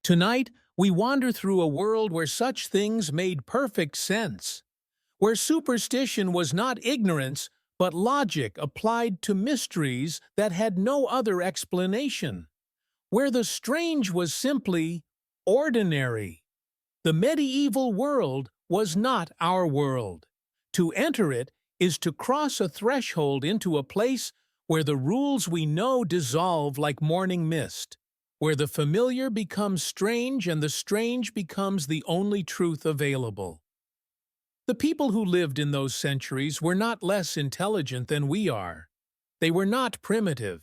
Tonight, we wander through a world where such things made perfect sense, where superstition was not ignorance, but logic applied to mysteries that had no other explanation, where the strange was simply ordinary. The medieval world was not our world. To enter it is to cross a threshold into a place where the rules we know dissolve like morning mist, where the familiar becomes strange and the strange becomes the only truth available. The people who lived in those centuries were not less intelligent than we are. They were not primitive.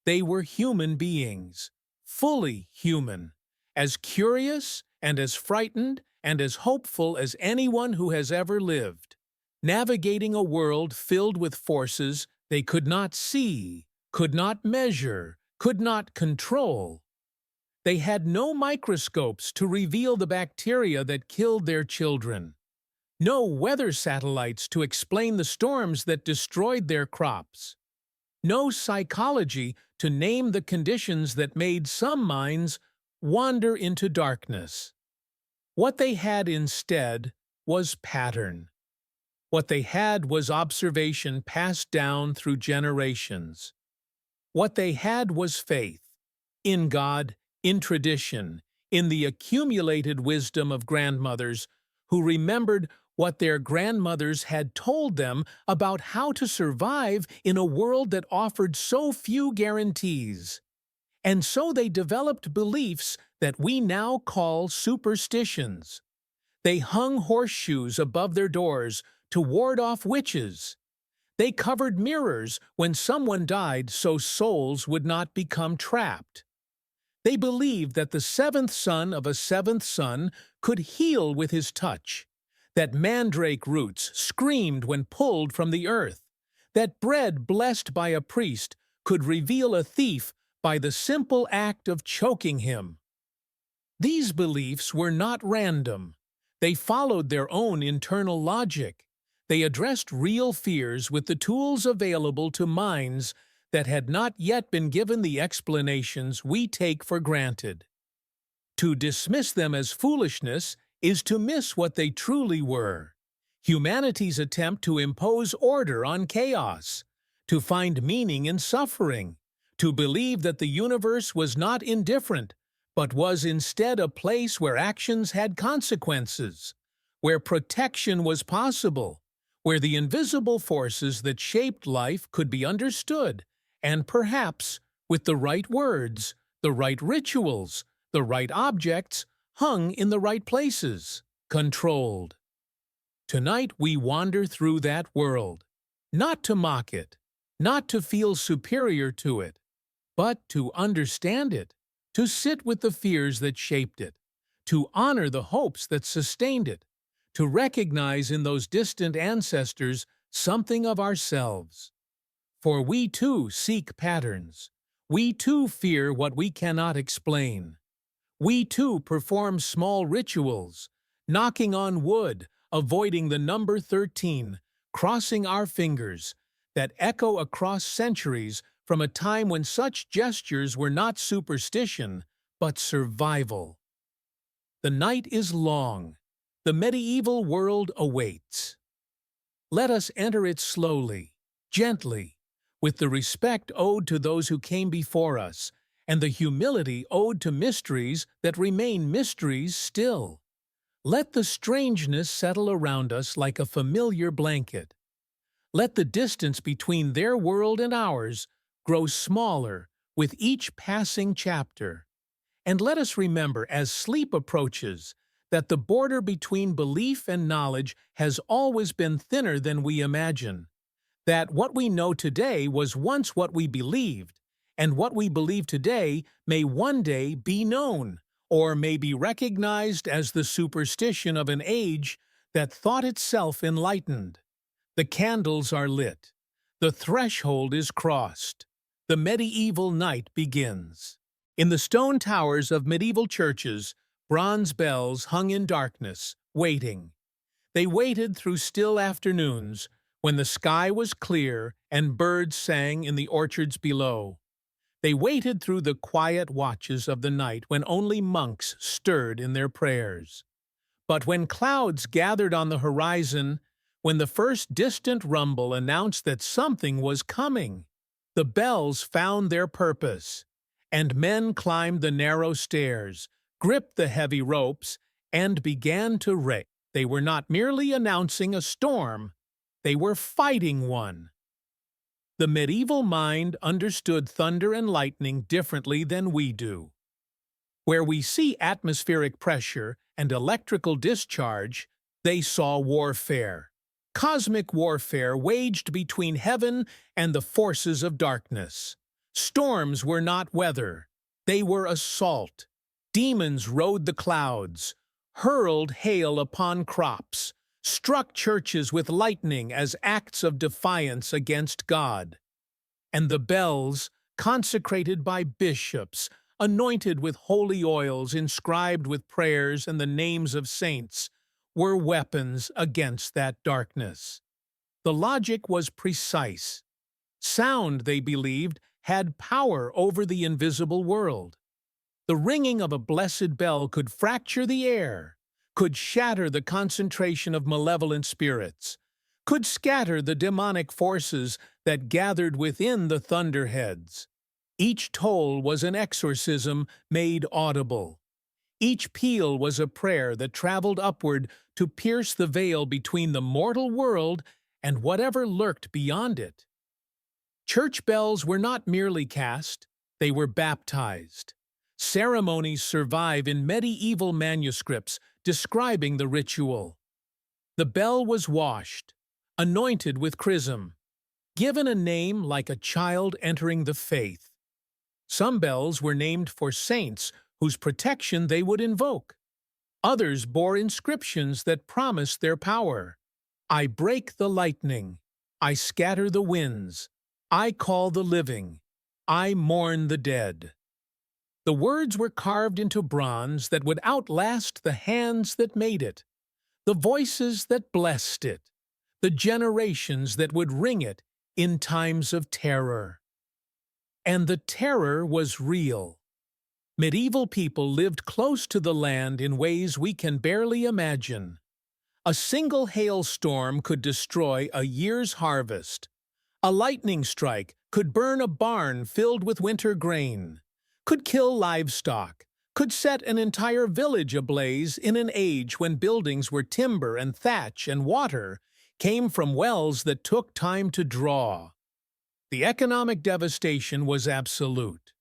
They were human beings, fully human, as curious and as frightened and as hopeful as anyone who has ever lived, navigating a world filled with forces they could not see, could not measure, could not control. They had no microscopes to reveal the bacteria that killed their children, no weather satellites to explain the storms that destroyed their crops, no psychology to name the conditions that made some minds wander into darkness. What they had instead was pattern. What they had was observation passed down through generations. What they had was faith, in God, in tradition, in the accumulated wisdom of grandmothers who remembered what their grandmothers had told them about how to survive in a world that offered so few guarantees. And so they developed beliefs that we now call superstitions. They hung horseshoes above their doors to ward off witches. They covered mirrors when someone died so souls would not become trapped. They believed that the seventh son of a seventh son could heal with his touch, that mandrake roots screamed when pulled from the earth, that bread blessed by a priest could reveal a thief by the simple act of choking him. These beliefs were not random. They followed their own internal logic. They addressed real fears with the tools available to minds that had not yet been given the explanations we take for granted. To dismiss them as foolishness is to miss what they truly were: humanity's attempt to impose order on chaos, to find meaning in suffering, to believe that the universe was not indifferent, but was instead a place where actions had consequences, where protection was possible, where the invisible forces that shaped life could be understood, and perhaps, with the right words, the right rituals, the right objects, hung in the right places, controlled. Tonight we wander through that world, not to mock it, not to feel superior to it, but to understand it, to sit with the fears that shaped it, to honor the hopes that sustained it, to recognize in those distant ancestors something of ourselves. For we too seek patterns. We too fear what we cannot explain. We too perform small rituals, knocking on wood, avoiding the number 13, crossing our fingers, that echo across centuries from a time when such gestures were not superstition, but survival. The night is long. The medieval world awaits. Let us enter it slowly, gently, with the respect owed to those who came before us, and the humility owed to mysteries that remain mysteries still. Let the strangeness settle around us like a familiar blanket. Let the distance between their world and ours grow smaller with each passing chapter. And let us remember, as sleep approaches, that the border between belief and knowledge has always been thinner than we imagine, that what we know today was once what we believed, and what we believe today may one day be known, or may be recognized as the superstition of an age that thought itself enlightened. The candles are lit. The threshold is crossed. The medieval night begins. In the stone towers of medieval churches, bronze bells hung in darkness, waiting. They waited through still afternoons, when the sky was clear and birds sang in the orchards below. They waited through the quiet watches of the night when only monks stirred in their prayers. But when clouds gathered on the horizon, when the first distant rumble announced that something was coming, the bells found their purpose, and men climbed the narrow stairs, gripped the heavy ropes, and began to ring. They were not merely announcing a storm, they were fighting one. The medieval mind understood thunder and lightning differently than we do. Where we see atmospheric pressure and electrical discharge, they saw warfare. Cosmic warfare waged between heaven and the forces of darkness. Storms were not weather, they were assault. Demons rode the clouds, hurled hail upon crops, struck churches with lightning as acts of defiance against God. And the bells, consecrated by bishops, anointed with holy oils inscribed with prayers and the names of saints, were weapons against that darkness. The logic was precise. Sound, they believed, had power over the invisible world. The ringing of a blessed bell could fracture the air, could shatter the concentration of malevolent spirits, could scatter the demonic forces that gathered within the thunderheads. Each toll was an exorcism made audible. Each peal was a prayer that traveled upward to pierce the veil between the mortal world and whatever lurked beyond it. Church bells were not merely cast, they were baptized. Ceremonies survive in medieval manuscripts describing the ritual. The bell was washed, anointed with chrism, given a name like a child entering the faith. Some bells were named for saints whose protection they would invoke. Others bore inscriptions that promised their power. I break the lightning. I scatter the winds. I call the living. I mourn the dead. The words were carved into bronze that would outlast the hands that made it, the voices that blessed it, the generations that would ring it in times of terror. And the terror was real. Medieval people lived close to the land in ways we can barely imagine. A single hailstorm could destroy a year's harvest. A lightning strike could burn a barn filled with winter grain, could kill livestock, could set an entire village ablaze in an age when buildings were timber and thatch and water came from wells that took time to draw. The economic devastation was absolute.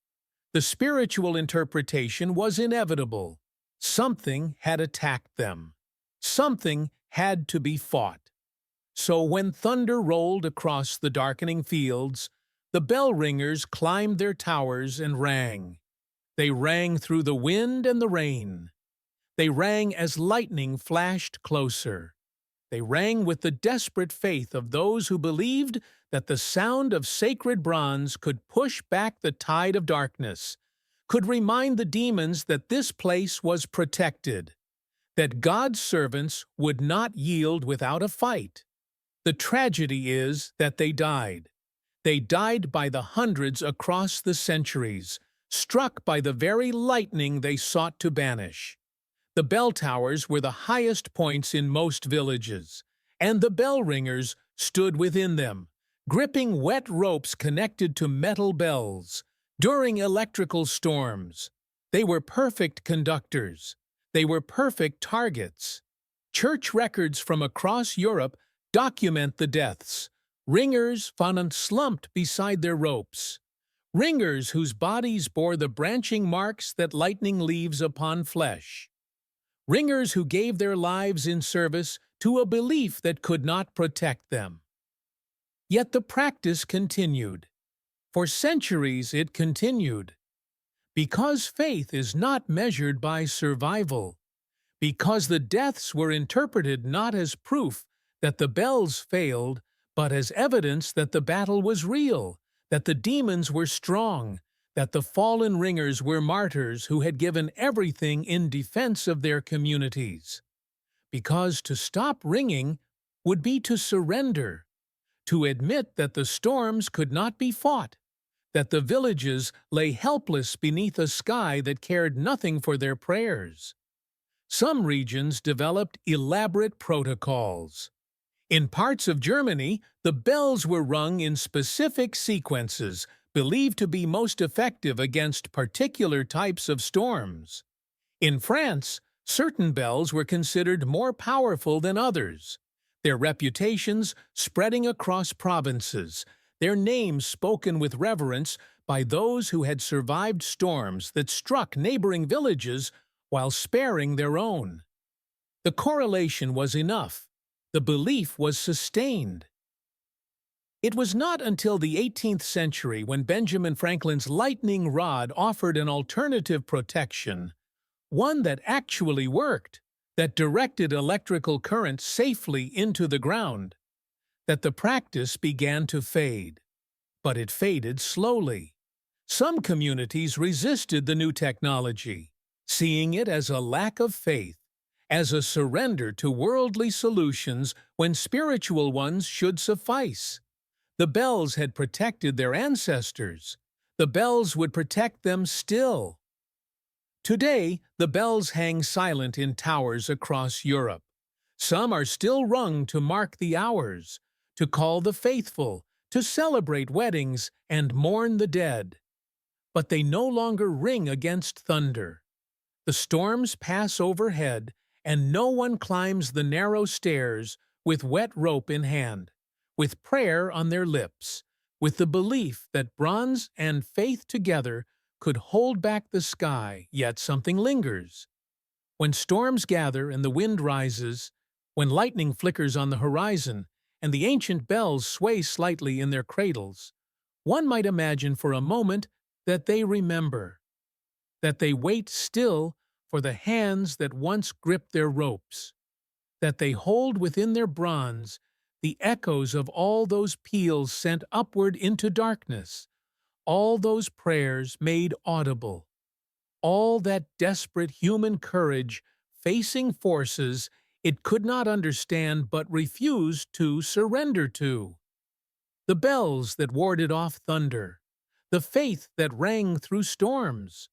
The spiritual interpretation was inevitable. Something had attacked them. Something had to be fought. So when thunder rolled across the darkening fields, the bell ringers climbed their towers and rang. They rang through the wind and the rain. They rang as lightning flashed closer. They rang with the desperate faith of those who believed that the sound of sacred bronze could push back the tide of darkness, could remind the demons that this place was protected, that God's servants would not yield without a fight. The tragedy is that they died. They died by the hundreds across the centuries, struck by the very lightning they sought to banish. The bell towers were the highest points in most villages, and the bell ringers stood within them, gripping wet ropes connected to metal bells. During electrical storms, they were perfect conductors. They were perfect targets. Church records from across Europe document the deaths. Ringers found slumped beside their ropes. Ringers whose bodies bore the branching marks that lightning leaves upon flesh. Ringers who gave their lives in service to a belief that could not protect them. Yet the practice continued. For centuries it continued. Because faith is not measured by survival. Because the deaths were interpreted not as proof that the bells failed, but as evidence that the battle was real, that the demons were strong, that the fallen ringers were martyrs who had given everything in defense of their communities. Because to stop ringing would be to surrender, to admit that the storms could not be fought, that the villages lay helpless beneath a sky that cared nothing for their prayers. Some regions developed elaborate protocols. In parts of Germany, the bells were rung in specific sequences, believed to be most effective against particular types of storms. In France, certain bells were considered more powerful than others, their reputations spreading across provinces, their names spoken with reverence by those who had survived storms that struck neighboring villages while sparing their own. The correlation was enough. The belief was sustained. It was not until the 18th century when Benjamin Franklin's lightning rod offered an alternative protection, one that actually worked, that directed electrical current safely into the ground, that the practice began to fade. But it faded slowly. Some communities resisted the new technology, seeing it as a lack of faith, as a surrender to worldly solutions when spiritual ones should suffice. The bells had protected their ancestors. The bells would protect them still. Today, the bells hang silent in towers across Europe. Some are still rung to mark the hours, to call the faithful, to celebrate weddings and mourn the dead. But they no longer ring against thunder. The storms pass overhead, and no one climbs the narrow stairs with wet rope in hand, with prayer on their lips, with the belief that bronze and faith together could hold back the sky, yet something lingers. When storms gather and the wind rises, when lightning flickers on the horizon, and the ancient bells sway slightly in their cradles, one might imagine for a moment that they remember, that they wait still for the hands that once gripped their ropes, that they hold within their bronze the echoes of all those peals sent upward into darkness, all those prayers made audible, all that desperate human courage facing forces it could not understand but refused to surrender to. The bells that warded off thunder, the faith that rang through storms,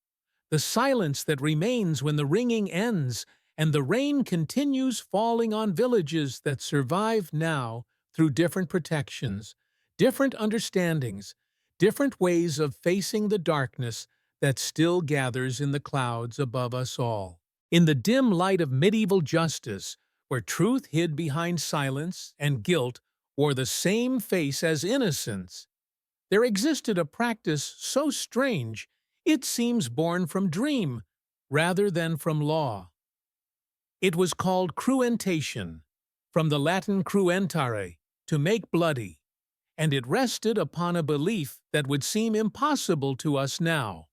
the silence that remains when the ringing ends and the rain continues falling on villages that survive now through different protections, different understandings, different ways of facing the darkness that still gathers in the clouds above us all. In the dim light of medieval justice, where truth hid behind silence and guilt wore the same face as innocence, there existed a practice so strange it seems born from dream rather than from law. It was called cruentation, from the Latin cruentare, to make bloody, and it rested upon a belief that would seem impossible to us now,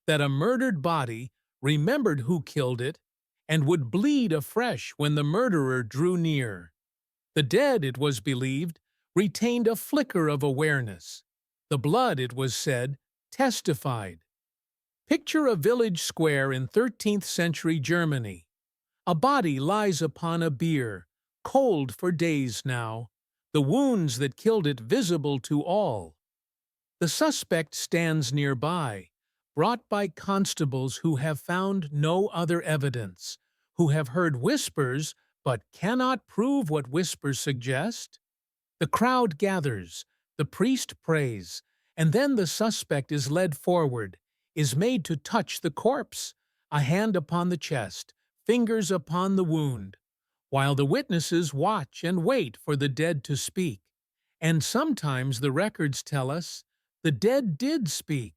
that a murdered body remembered who killed it and would bleed afresh when the murderer drew near. The dead, it was believed, retained a flicker of awareness. The blood, it was said, testified. Picture a village square in 13th century Germany. A body lies upon a bier, cold for days now, the wounds that killed it visible to all. The suspect stands nearby, brought by constables who have found no other evidence, who have heard whispers but cannot prove what whispers suggest. The crowd gathers, the priest prays, and then the suspect is led forward, is made to touch the corpse, a hand upon the chest, fingers upon the wound, while the witnesses watch and wait for the dead to speak. And sometimes the records tell us the dead did speak.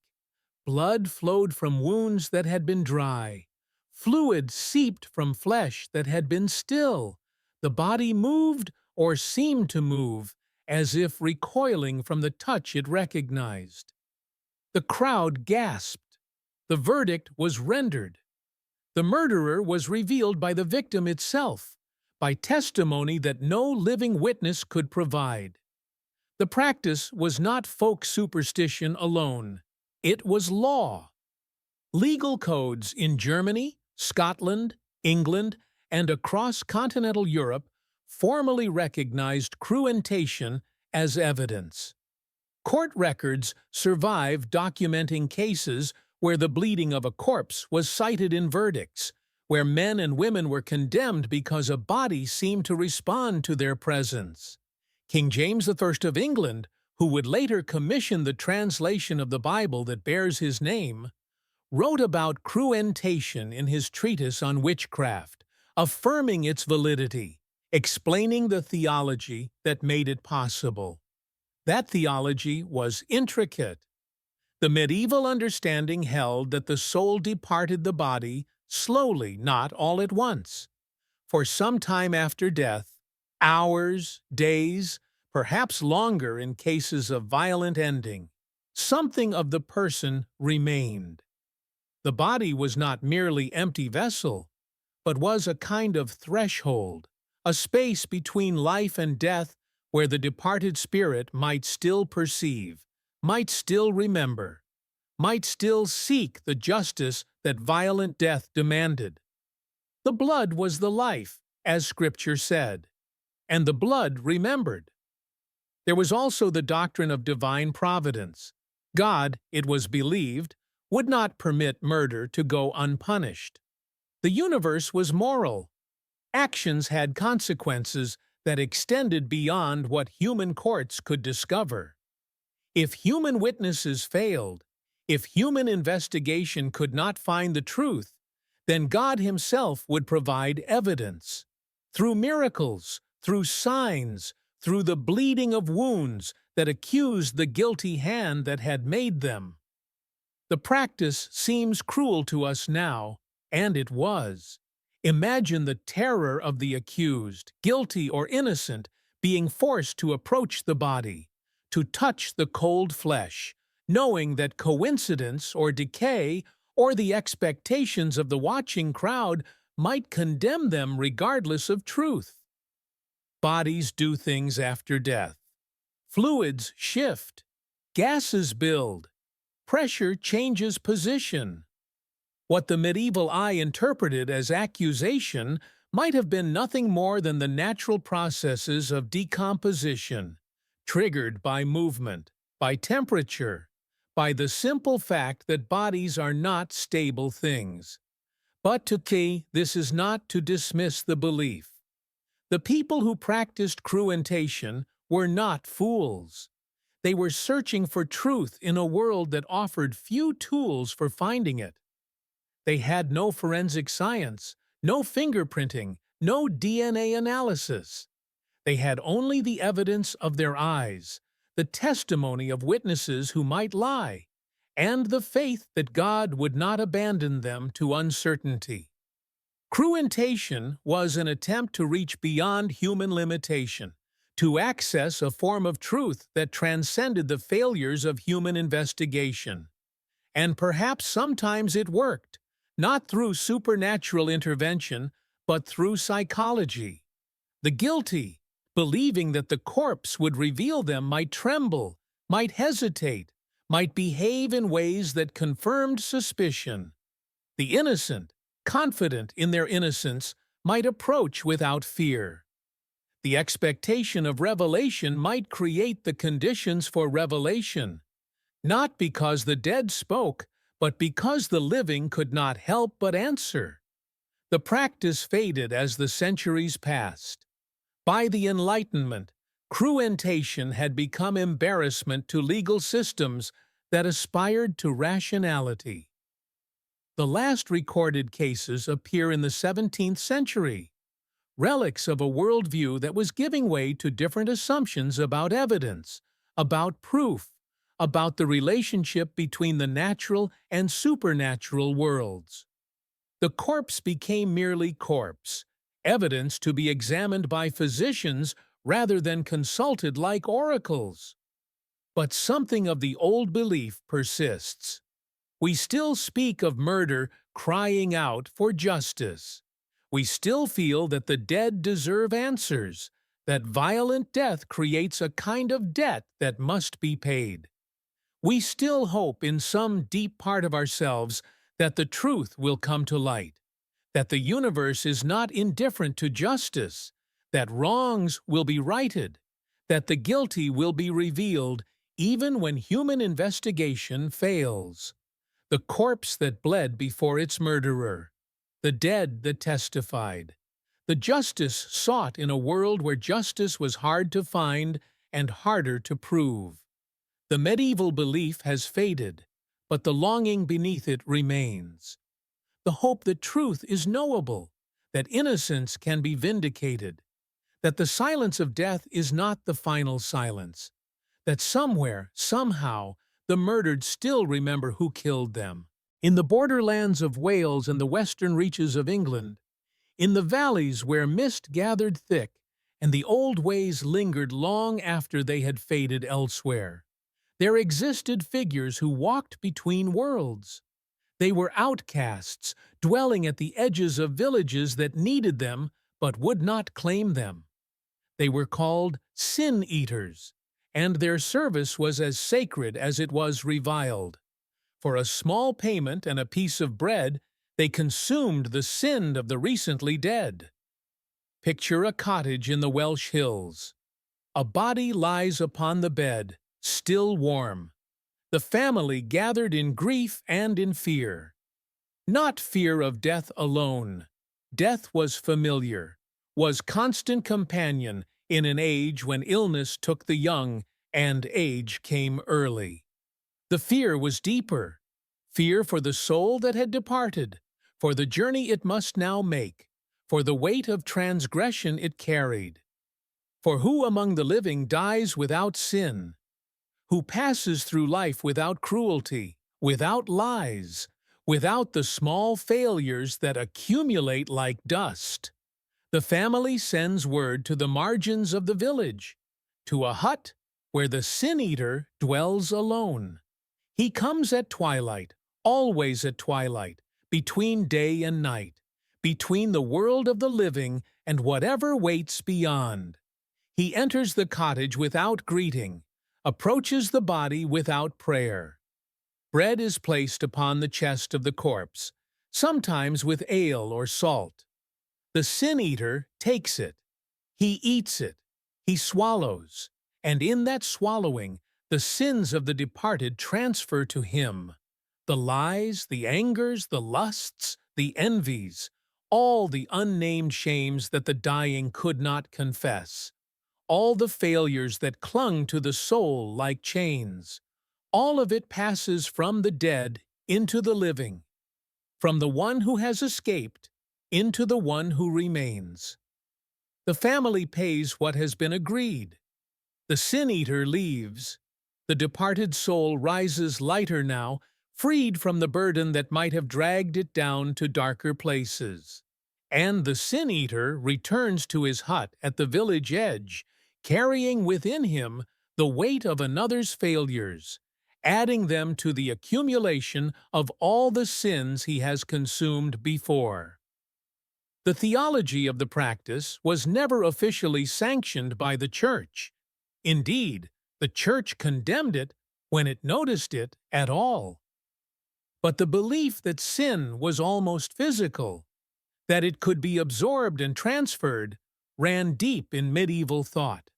Blood flowed from wounds that had been dry. Fluid seeped from flesh that had been still. The body moved or seemed to move, as if recoiling from the touch it recognized. The crowd gasped. The verdict was rendered. The murderer was revealed by the victim itself, by testimony that no living witness could provide. The practice was not folk superstition alone. It was law. Legal codes in Germany, Scotland, England, and across continental Europe formally recognized cruentation as evidence. Court records survive documenting cases where the bleeding of a corpse was cited in verdicts, where men and women were condemned because a body seemed to respond to their presence. King James I of England, who would later commission the translation of the Bible that bears his name, wrote about cruentation in his treatise on witchcraft, affirming its validity, explaining the theology that made it possible. That theology was intricate. The medieval understanding held that the soul departed the body slowly, not all at once. For some time after death, hours, days, perhaps longer in cases of violent ending, something of the person remained. The body was not merely empty vessel, but was a kind of threshold, a space between life and death where the departed spirit might still perceive, might still remember, might still seek the justice that violent death demanded. The blood was the life, as Scripture said, and the blood remembered. There was also the doctrine of divine providence. God, it was believed, would not permit murder to go unpunished. The universe was moral. Actions had consequences that extended beyond what human courts could discover. If human witnesses failed, if human investigation could not find the truth, then God Himself would provide evidence. Through miracles, through signs, through the bleeding of wounds that accused the guilty hand that had made them. The practice seems cruel to us now, and it was. Imagine the terror of the accused, guilty or innocent, being forced to approach the body, to touch the cold flesh, knowing that coincidence or decay or the expectations of the watching crowd might condemn them regardless of truth. Bodies do things after death. Fluids shift. Gases build. Pressure changes position. What the medieval eye interpreted as accusation might have been nothing more than the natural processes of decomposition, triggered by movement, by temperature, by the simple fact that bodies are not stable things. But to Key, this is not to dismiss the belief. The people who practiced cruentation were not fools. They were searching for truth in a world that offered few tools for finding it. They had no forensic science, no fingerprinting, no DNA analysis. They had only the evidence of their eyes, the testimony of witnesses who might lie, and the faith that God would not abandon them to uncertainty. Cruentation was an attempt to reach beyond human limitation, to access a form of truth that transcended the failures of human investigation. And perhaps sometimes it worked, not through supernatural intervention, but through psychology. The guilty, believing that the corpse would reveal them, might tremble, might hesitate, might behave in ways that confirmed suspicion. The innocent, confident in their innocence, might approach without fear. The expectation of revelation might create the conditions for revelation, not because the dead spoke, but because the living could not help but answer. The practice faded as the centuries passed. By the Enlightenment, cruentation had become embarrassment to legal systems that aspired to rationality. The last recorded cases appear in the 17th century, relics of a worldview that was giving way to different assumptions about evidence, about proof, about the relationship between the natural and supernatural worlds. The corpse became merely corpse, evidence to be examined by physicians rather than consulted like oracles. But something of the old belief persists. We still speak of murder crying out for justice. We still feel that the dead deserve answers, that violent death creates a kind of debt that must be paid. We still hope in some deep part of ourselves that the truth will come to light, that the universe is not indifferent to justice, that wrongs will be righted, that the guilty will be revealed even when human investigation fails. The corpse that bled before its murderer, the dead that testified, the justice sought in a world where justice was hard to find and harder to prove. The medieval belief has faded, but the longing beneath it remains. The hope that truth is knowable, that innocence can be vindicated, that the silence of death is not the final silence, that somewhere, somehow, the murdered still remember who killed them. In the borderlands of Wales and the western reaches of England, in the valleys where mist gathered thick and the old ways lingered long after they had faded elsewhere, there existed figures who walked between worlds. They were outcasts, dwelling at the edges of villages that needed them but would not claim them. They were called sin-eaters, and their service was as sacred as it was reviled. For a small payment and a piece of bread, they consumed the sin of the recently dead. Picture a cottage in the Welsh hills. A body lies upon the bed, still warm. The family gathered in grief and in fear. Not fear of death alone. Death was familiar, was constant companion in an age when illness took the young and age came early. The fear was deeper. Fear for the soul that had departed, for the journey it must now make, for the weight of transgression it carried. For who among the living dies without sin? Who passes through life without cruelty, without lies, without the small failures that accumulate like dust? The family sends word to the margins of the village, to a hut where the sin-eater dwells alone. He comes at twilight, always at twilight, between day and night, between the world of the living and whatever waits beyond. He enters the cottage without greeting, approaches the body without prayer. Bread is placed upon the chest of the corpse, sometimes with ale or salt. The sin-eater takes it. He eats it. He swallows. And in that swallowing, the sins of the departed transfer to him. The lies, the angers, the lusts, the envies, all the unnamed shames that the dying could not confess, all the failures that clung to the soul like chains, all of it passes from the dead into the living, from the one who has escaped into the one who remains. The family pays what has been agreed. The sin-eater leaves. The departed soul rises lighter now, freed from the burden that might have dragged it down to darker places. And the sin-eater returns to his hut at the village edge, carrying within him the weight of another's failures, adding them to the accumulation of all the sins he has consumed before. The theology of the practice was never officially sanctioned by the Church. Indeed, the Church condemned it when it noticed it at all. But the belief that sin was almost physical, that it could be absorbed and transferred, ran deep in medieval thought.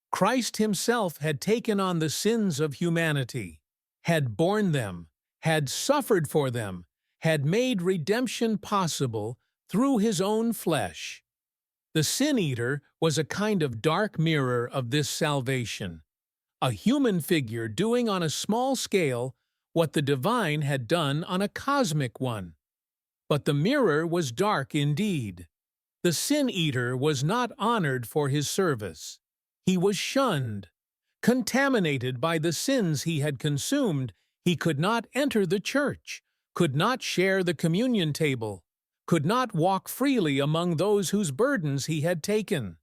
Christ himself had taken on the sins of humanity, had borne them, had suffered for them, had made redemption possible through his own flesh. The sin-eater was a kind of dark mirror of this salvation, a human figure doing on a small scale what the divine had done on a cosmic one. But the mirror was dark indeed. The sin-eater was not honored for his service. He was shunned. Contaminated by the sins he had consumed, he could not enter the church, could not share the communion table, could not walk freely among those whose burdens he had taken.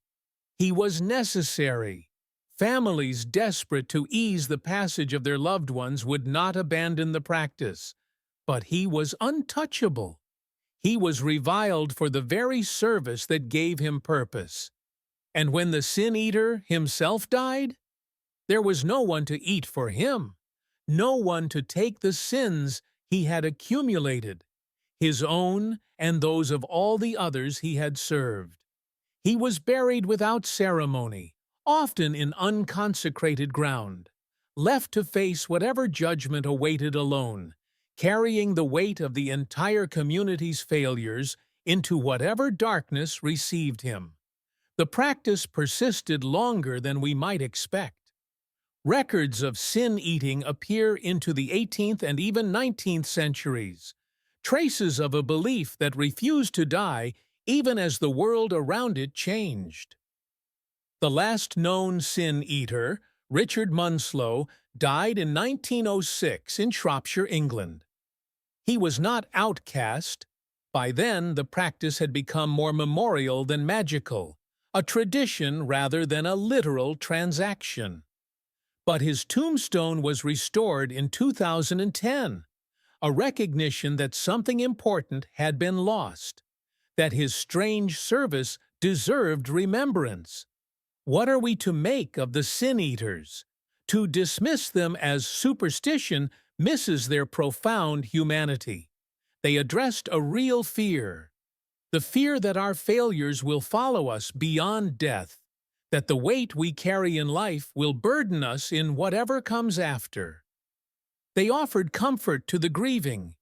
He was necessary. Families desperate to ease the passage of their loved ones would not abandon the practice. But he was untouchable. He was reviled for the very service that gave him purpose. And when the sin-eater himself died, there was no one to eat for him, no one to take the sins he had accumulated, his own and those of all the others he had served. He was buried without ceremony, often in unconsecrated ground, left to face whatever judgment awaited alone, carrying the weight of the entire community's failures into whatever darkness received him. The practice persisted longer than we might expect. Records of sin-eating appear into the 18th and even 19th centuries, traces of a belief that refused to die even as the world around it changed. The last known sin-eater, Richard Munslow, died in 1906 in Shropshire, England. He was not outcast. By then, the practice had become more memorial than magical, a tradition rather than a literal transaction. But his tombstone was restored in 2010, a recognition that something important had been lost, that his strange service deserved remembrance. What are we to make of the sin-eaters? To dismiss them as superstition misses their profound humanity. They addressed a real fear, the fear that our failures will follow us beyond death, that the weight we carry in life will burden us in whatever comes after. They offered comfort to the grieving,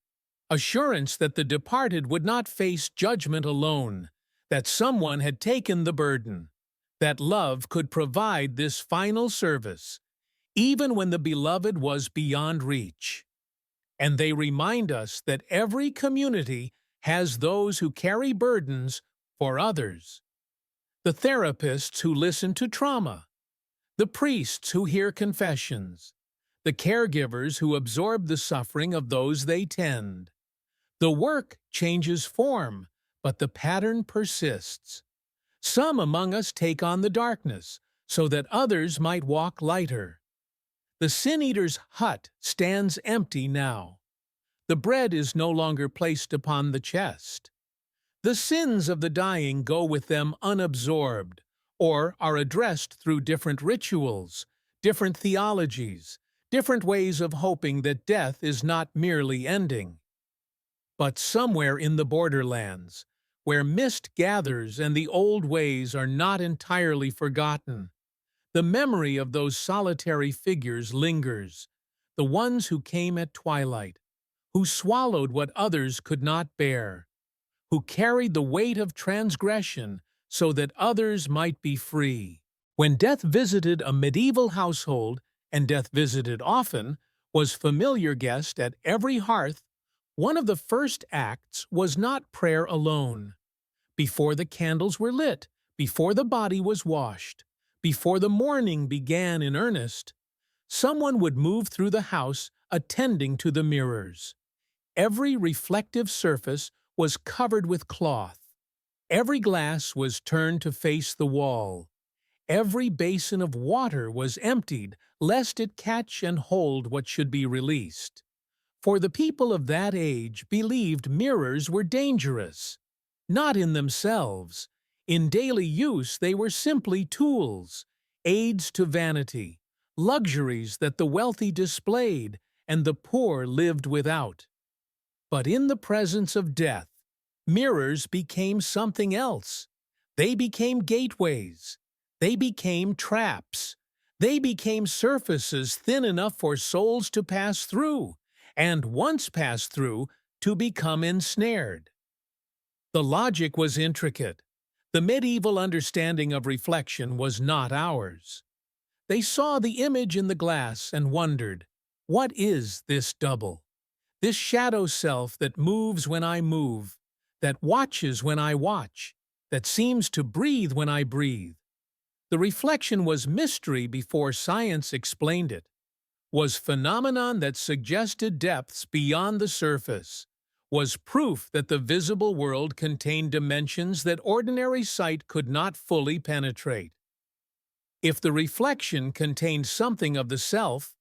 assurance that the departed would not face judgment alone, that someone had taken the burden, that love could provide this final service, even when the beloved was beyond reach. And they remind us that every community has those who carry burdens for others. The therapists who listen to trauma, the priests who hear confessions, the caregivers who absorb the suffering of those they tend. The work changes form, but the pattern persists. Some among us take on the darkness, so that others might walk lighter. The sin-eater's hut stands empty now. The bread is no longer placed upon the chest. The sins of the dying go with them unabsorbed, or are addressed through different rituals, different theologies, different ways of hoping that death is not merely ending. But somewhere in the borderlands, where mist gathers and the old ways are not entirely forgotten, the memory of those solitary figures lingers, the ones who came at twilight, who swallowed what others could not bear, who carried the weight of transgression so that others might be free. When death visited a medieval household, and death visited often, was familiar guest at every hearth, one of the first acts was not prayer alone. Before the candles were lit, before the body was washed, before the mourning began in earnest, someone would move through the house attending to the mirrors. Every reflective surface was covered with cloth. Every glass was turned to face the wall. Every basin of water was emptied, lest it catch and hold what should be released. For the people of that age believed mirrors were dangerous. Not in themselves. In daily use they were simply tools, aids to vanity, luxuries that the wealthy displayed and the poor lived without. But in the presence of death, mirrors became something else. They became gateways. They became traps. They became surfaces thin enough for souls to pass through, and once passed through, to become ensnared. The logic was intricate. The medieval understanding of reflection was not ours. They saw the image in the glass and wondered, what is this double? This shadow self that moves when I move, that watches when I watch, that seems to breathe when I breathe. The reflection was mystery before science explained it, was phenomenon that suggested depths beyond the surface, was proof that the visible world contained dimensions that ordinary sight could not fully penetrate. If the reflection contained something of the self,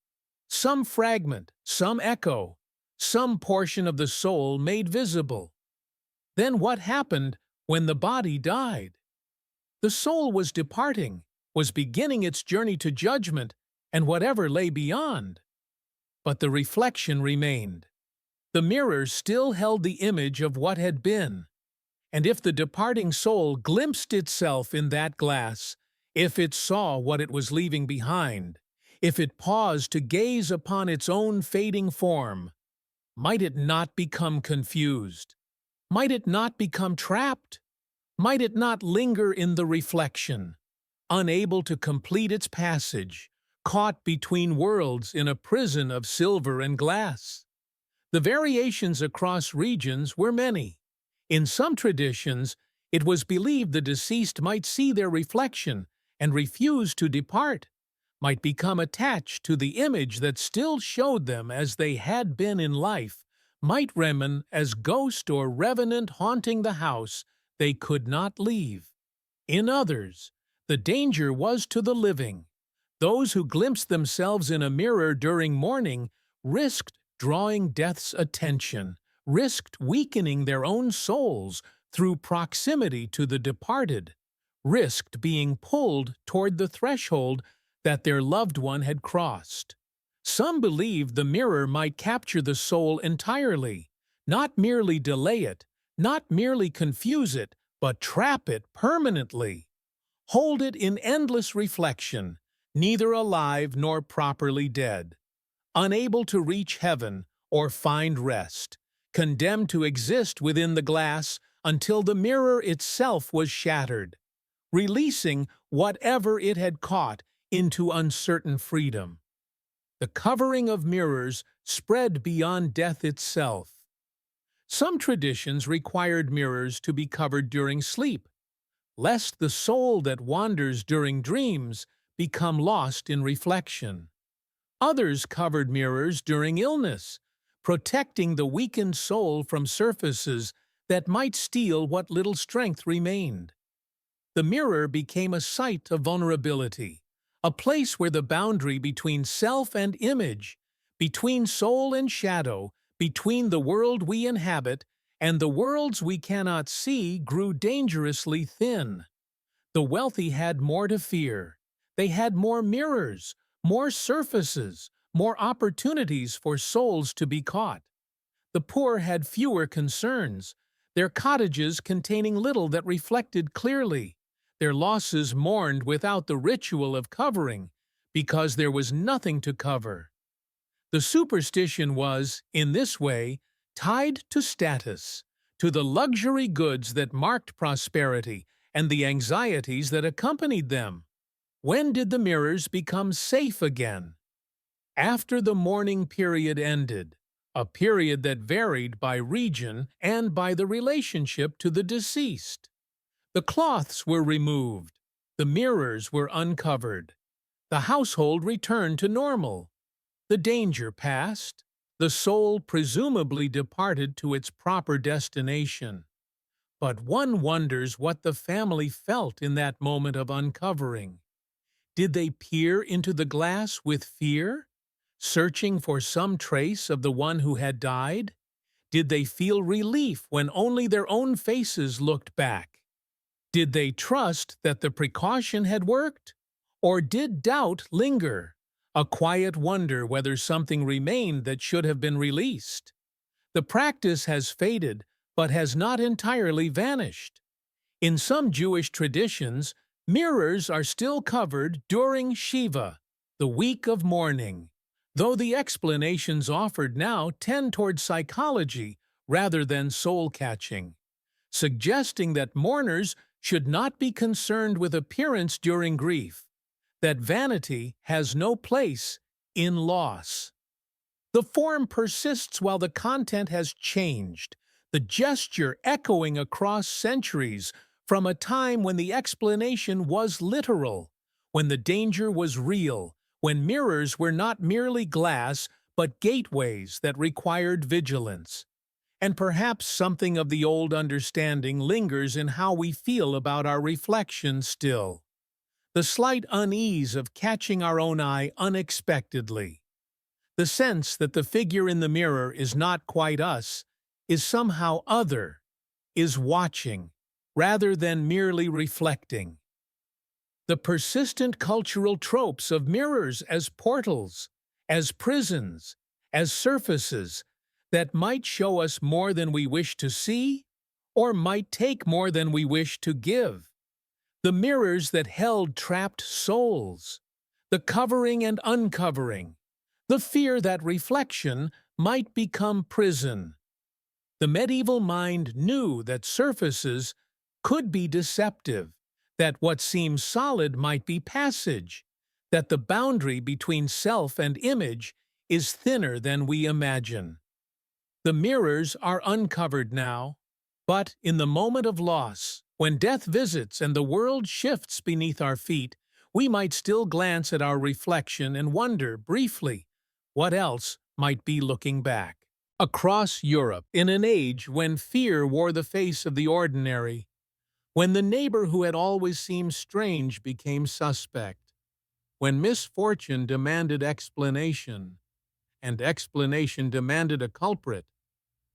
some fragment, some echo, some portion of the soul made visible, then what happened when the body died? The soul was departing, was beginning its journey to judgment and whatever lay beyond. But the reflection remained. The mirror still held the image of what had been. And if the departing soul glimpsed itself in that glass, if it saw what it was leaving behind, If it paused to gaze upon its own fading form, might it not become confused? Might it not become trapped? Might it not linger in the reflection, unable to complete its passage, caught between worlds in a prison of silver and glass? The variations across regions were many. In some traditions, it was believed the deceased might see their reflection and refuse to depart, might become attached to the image that still showed them as they had been in life, might remain as ghost or revenant haunting the house they could not leave. In others, the danger was to the living. Those who glimpsed themselves in a mirror during mourning risked drawing death's attention, risked weakening their own souls through proximity to the departed, risked being pulled toward the threshold that their loved one had crossed. Some believed the mirror might capture the soul entirely, not merely delay it, not merely confuse it, but trap it permanently. Hold it in endless reflection, neither alive nor properly dead, unable to reach heaven or find rest, condemned to exist within the glass until the mirror itself was shattered, releasing whatever it had caught into uncertain freedom. The covering of mirrors spread beyond death itself. Some traditions required mirrors to be covered during sleep, lest the soul that wanders during dreams become lost in reflection. Others covered mirrors during illness, protecting the weakened soul from surfaces that might steal what little strength remained. The mirror became a site of vulnerability, a place where the boundary between self and image, between soul and shadow, between the world we inhabit and the worlds we cannot see grew dangerously thin. The wealthy had more to fear. They had more mirrors, more surfaces, more opportunities for souls to be caught. The poor had fewer concerns, their cottages containing little that reflected clearly, their losses mourned without the ritual of covering, because there was nothing to cover. The superstition was, in this way, tied to status, to the luxury goods that marked prosperity and the anxieties that accompanied them. When did the mirrors become safe again? After the mourning period ended, a period that varied by region and by the relationship to the deceased. The cloths were removed, the mirrors were uncovered, the household returned to normal. The danger passed, the soul presumably departed to its proper destination. But one wonders what the family felt in that moment of uncovering. Did they peer into the glass with fear, searching for some trace of the one who had died? Did they feel relief when only their own faces looked back? Did they trust that the precaution had worked? Or did doubt linger, a quiet wonder whether something remained that should have been released? The practice has faded, but has not entirely vanished. In some Jewish traditions, mirrors are still covered during Shiva, the week of mourning, though the explanations offered now tend toward psychology rather than soul-catching, suggesting that mourners should not be concerned with appearance during grief, that vanity has no place in loss. The form persists while the content has changed, the gesture echoing across centuries from a time when the explanation was literal, when the danger was real, when mirrors were not merely glass but gateways that required vigilance. And perhaps something of the old understanding lingers in how we feel about our reflection still. The slight unease of catching our own eye unexpectedly. The sense that the figure in the mirror is not quite us, is somehow other, is watching, rather than merely reflecting. The persistent cultural tropes of mirrors as portals, as prisons, as surfaces that might show us more than we wish to see, or might take more than we wish to give. The mirrors that held trapped souls. the covering and uncovering, the fear that reflection might become prison. The medieval mind knew that surfaces could be deceptive, that what seems solid might be passage, that the boundary between self and image is thinner than we imagine. The mirrors are uncovered now, but in the moment of loss, when death visits and the world shifts beneath our feet, we might still glance at our reflection and wonder, briefly, what else might be looking back. Across Europe, in an age when fear wore the face of the ordinary, when the neighbor who had always seemed strange became suspect, when misfortune demanded explanation, and explanation demanded a culprit,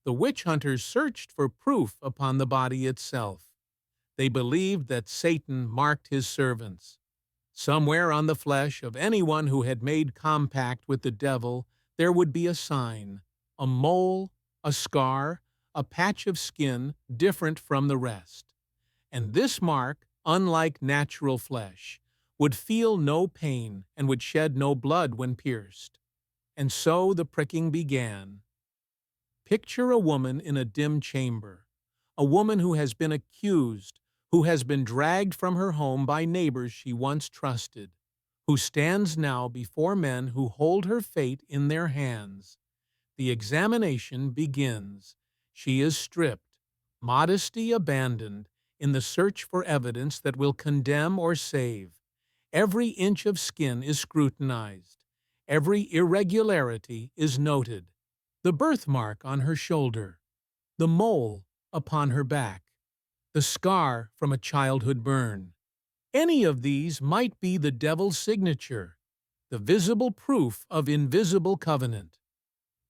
the witch hunters searched for proof upon the body itself. They believed that Satan marked his servants. Somewhere on the flesh of anyone who had made compact with the devil, there would be a sign, a mole, a scar, a patch of skin different from the rest. And this mark, unlike natural flesh, would feel no pain and would shed no blood when pierced. And so the pricking began. Picture a woman in a dim chamber, a woman who has been accused, who has been dragged from her home by neighbors she once trusted, who stands now before men who hold her fate in their hands. The examination begins. She is stripped, modesty abandoned, in the search for evidence that will condemn or save. Every inch of skin is scrutinized. Every irregularity is noted. The birthmark on her shoulder, the mole upon her back, the scar from a childhood burn. Any of these might be the devil's signature, the visible proof of invisible covenant.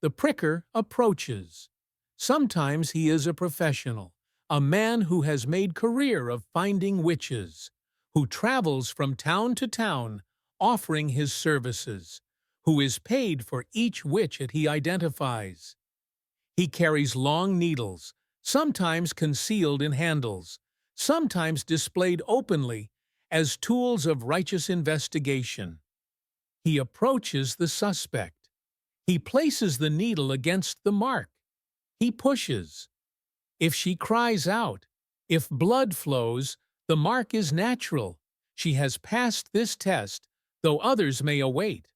The pricker approaches. Sometimes he is a professional, a man who has made career of finding witches, who travels from town to town offering his services, who is paid for each witch that he identifies. He carries long needles, sometimes concealed in handles, sometimes displayed openly as tools of righteous investigation. He approaches the suspect. He places the needle against the mark. He pushes. If she cries out, if blood flows, the mark is natural. She has passed this test, though others may await.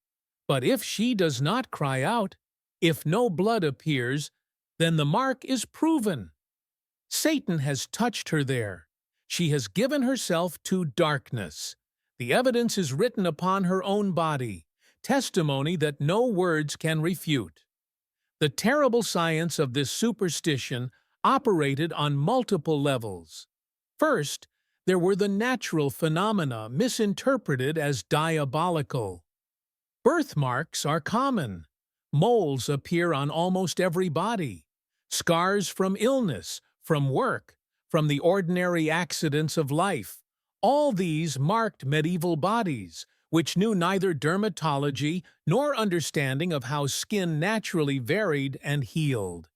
But if she does not cry out, if no blood appears, then the mark is proven. Satan has touched her there. She has given herself to darkness. The evidence is written upon her own body, testimony that no words can refute. The terrible science of this superstition operated on multiple levels. First, there were the natural phenomena misinterpreted as diabolical. Birthmarks are common. Moles appear on almost every body. Scars from illness, from work, from the ordinary accidents of life. All these marked medieval bodies, which knew neither dermatology nor understanding of how skin naturally varied and healed.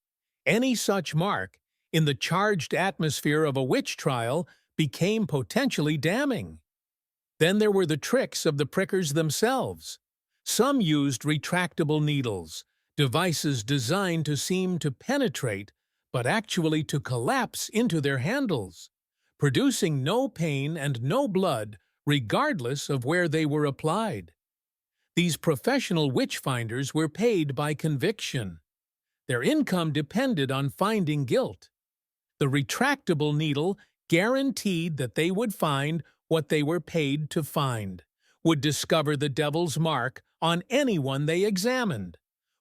Any such mark, in the charged atmosphere of a witch trial, became potentially damning. Then there were the tricks of the prickers themselves. Some used retractable needles, devices designed to seem to penetrate, but actually to collapse into their handles, producing no pain and no blood, regardless of where they were applied. These professional witch-finders were paid by conviction. Their income depended on finding guilt. The retractable needle guaranteed that they would find what they were paid to find, would discover the devil's mark on anyone they examined,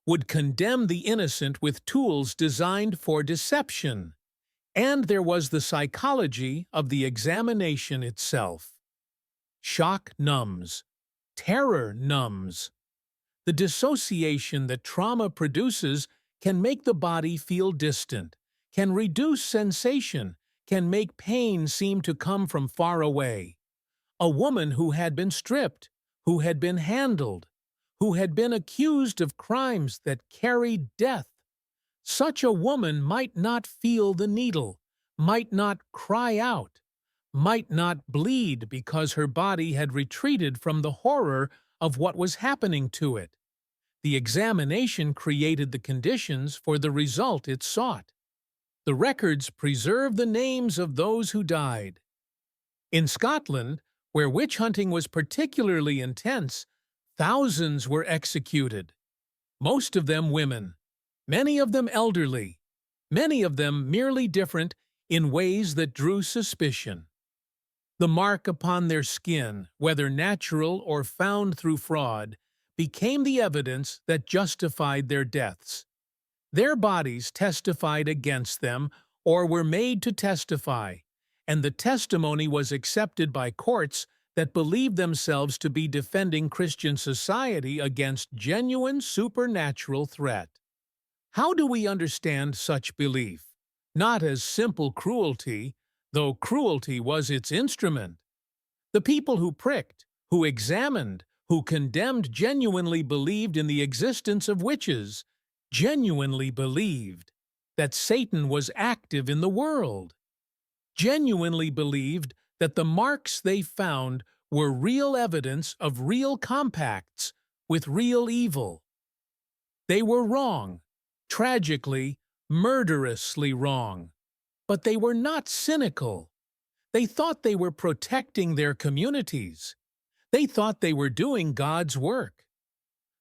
would condemn the innocent with tools designed for deception. And there was the psychology of the examination itself. Shock numbs. Terror numbs. The dissociation that trauma produces can make the body feel distant, can reduce sensation, can make pain seem to come from far away. A woman who had been stripped, who had been handled, who had been accused of crimes that carried death. Such a woman might not feel the needle, might not cry out, might not bleed because her body had retreated from the horror of what was happening to it. The examination created the conditions for the result it sought. The records preserve the names of those who died. In Scotland, where witch hunting was particularly intense, thousands were executed, most of them women, many of them elderly, many of them merely different in ways that drew suspicion. The mark upon their skin, whether natural or found through fraud, became the evidence that justified their deaths. Their bodies testified against them or were made to testify, and the testimony was accepted by courts that believed themselves to be defending Christian society against genuine supernatural threat. How do we understand such belief? Not as simple cruelty, though cruelty was its instrument. The people who pricked, who examined, who condemned genuinely believed in the existence of witches, genuinely believed that Satan was active in the world, genuinely believed that the marks they found were real evidence of real compacts with real evil. They were wrong, tragically, murderously wrong, but they were not cynical. They thought they were protecting their communities. They thought they were doing God's work.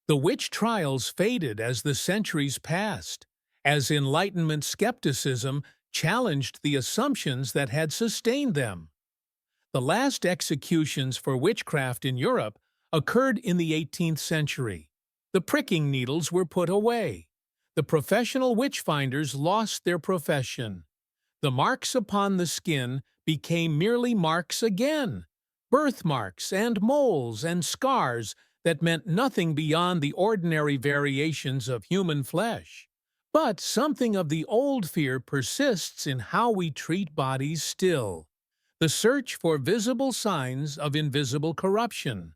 The witch trials faded as the centuries passed, as Enlightenment skepticism challenged the assumptions that had sustained them. The last executions for witchcraft in Europe occurred in the 18th century. The pricking needles were put away. The professional witch-finders lost their profession. The marks upon the skin became merely marks again, birthmarks and moles and scars that meant nothing beyond the ordinary variations of human flesh. But something of the old fear persists in how we treat bodies still. The search for visible signs of invisible corruption.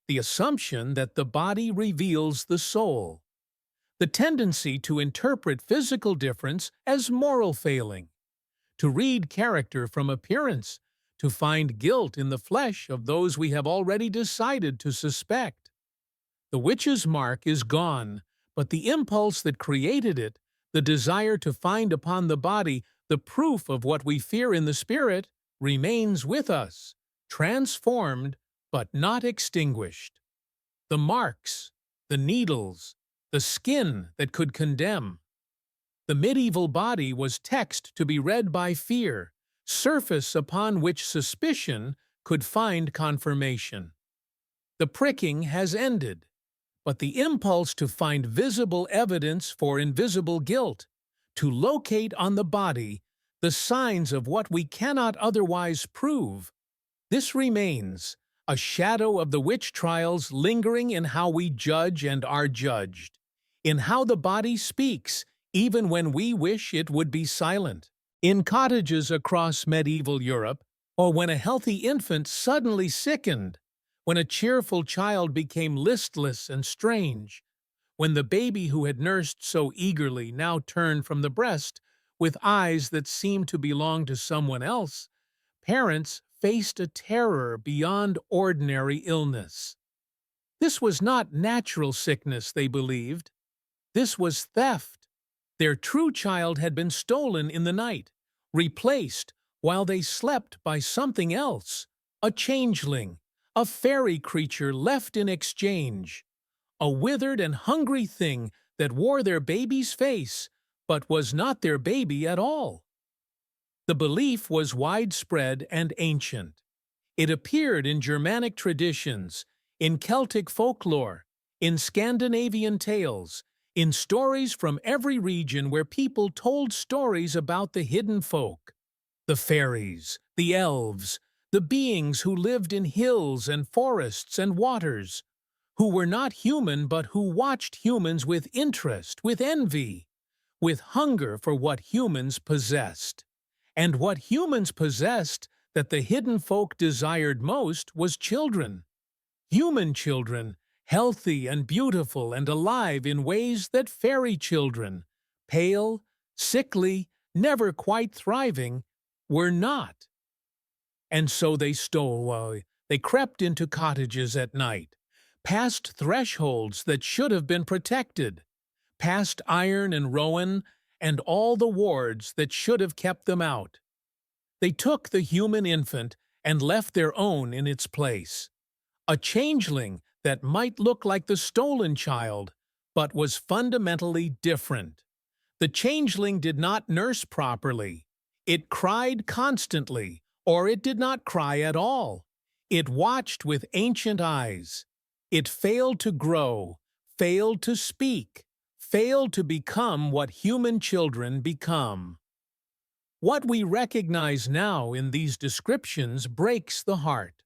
The assumption that the body reveals the soul. The tendency to interpret physical difference as moral failing. To read character from appearance. To find guilt in the flesh of those we have already decided to suspect. The witch's mark is gone, but the impulse that created it, the desire to find upon the body the proof of what we fear in the spirit, remains with us, transformed but not extinguished. The marks, the needles, the skin that could condemn. The medieval body was text to be read by fear, surface upon which suspicion could find confirmation. The pricking has ended, but the impulse to find visible evidence for invisible guilt, to locate on the body the signs of what we cannot otherwise prove, this remains, a shadow of the witch trials lingering in how we judge and are judged, in how the body speaks even when we wish it would be silent. In cottages across medieval Europe, or when a healthy infant suddenly sickened, when a cheerful child became listless and strange, when the baby who had nursed so eagerly now turned from the breast with eyes that seemed to belong to someone else, parents faced a terror beyond ordinary illness. This was not natural sickness, they believed. This was theft. Their true child had been stolen in the night, replaced while they slept by something else, a changeling, a fairy creature left in exchange, a withered and hungry thing that wore their baby's face, but was not their baby at all. The belief was widespread and ancient. It appeared in Germanic traditions, in Celtic folklore, in Scandinavian tales, in stories from every region where people told stories about the hidden folk, the fairies, the elves, the beings who lived in hills and forests and waters, who were not human but who watched humans with interest, with envy, with hunger for what humans possessed. And what humans possessed that the hidden folk desired most was children. Human children, healthy and beautiful and alive in ways that fairy children, pale, sickly, never quite thriving, were not. And so they stole, they crept into cottages at night, past thresholds that should have been protected, past iron and rowan and all the wards that should have kept them out. They took the human infant and left their own in its place, a changeling that might look like the stolen child, but was fundamentally different. The changeling did not nurse properly. It cried constantly, or it did not cry at all. It watched with ancient eyes. It failed to grow, failed to speak, failed to become what human children become. What we recognize now in these descriptions breaks the heart.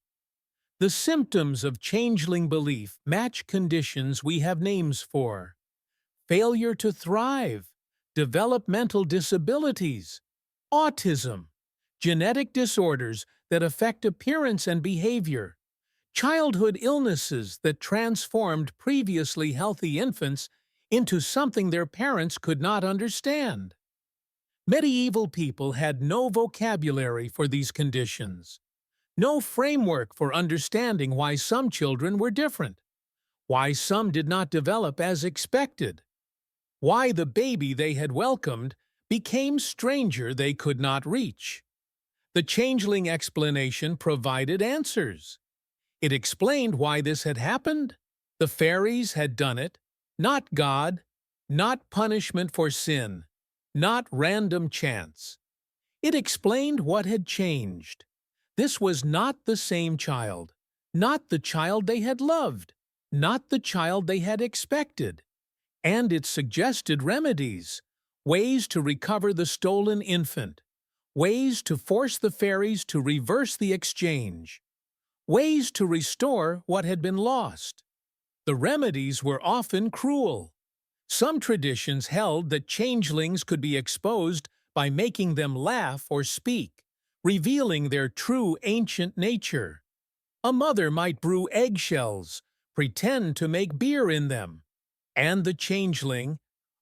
The symptoms of changeling belief match conditions we have names for: failure to thrive, developmental disabilities, autism, genetic disorders that affect appearance and behavior, childhood illnesses that transformed previously healthy infants into something their parents could not understand. Medieval people had no vocabulary for these conditions, no framework for understanding why some children were different, why some did not develop as expected, why the baby they had welcomed became stranger they could not reach. The changeling explanation provided answers. It explained why this had happened. The fairies had done it, not God, not punishment for sin, not random chance. It explained what had changed. This was not the same child, not the child they had loved, not the child they had expected. And it suggested remedies, ways to recover the stolen infant, ways to force the fairies to reverse the exchange, ways to restore what had been lost. The remedies were often cruel. Some traditions held that changelings could be exposed by making them laugh or speak, revealing their true ancient nature. A mother might brew eggshells, pretend to make beer in them, and the changeling,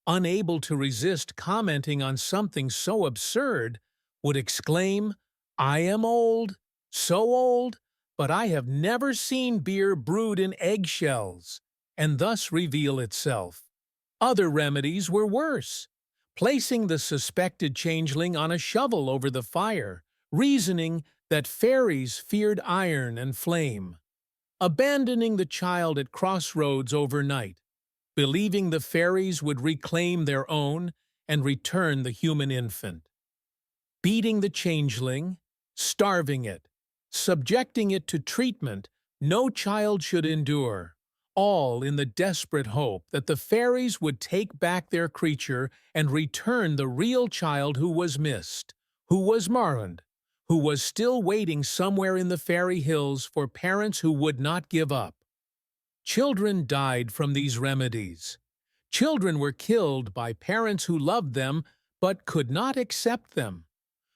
unable to resist commenting on something so absurd, would exclaim, "I am old, so old, but I have never seen beer brewed in eggshells," and thus reveal itself. Other remedies were worse, placing the suspected changeling on a shovel over the fire, reasoning that fairies feared iron and flame, abandoning the child at crossroads overnight, believing the fairies would reclaim their own and return the human infant, beating the changeling, starving it, subjecting it to treatment no child should endure, all in the desperate hope that the fairies would take back their creature and return the real child who was missed, who was mourned, who was still waiting somewhere in the fairy hills for parents who would not give up. Children died from these remedies. Children were killed by parents who loved them but could not accept them,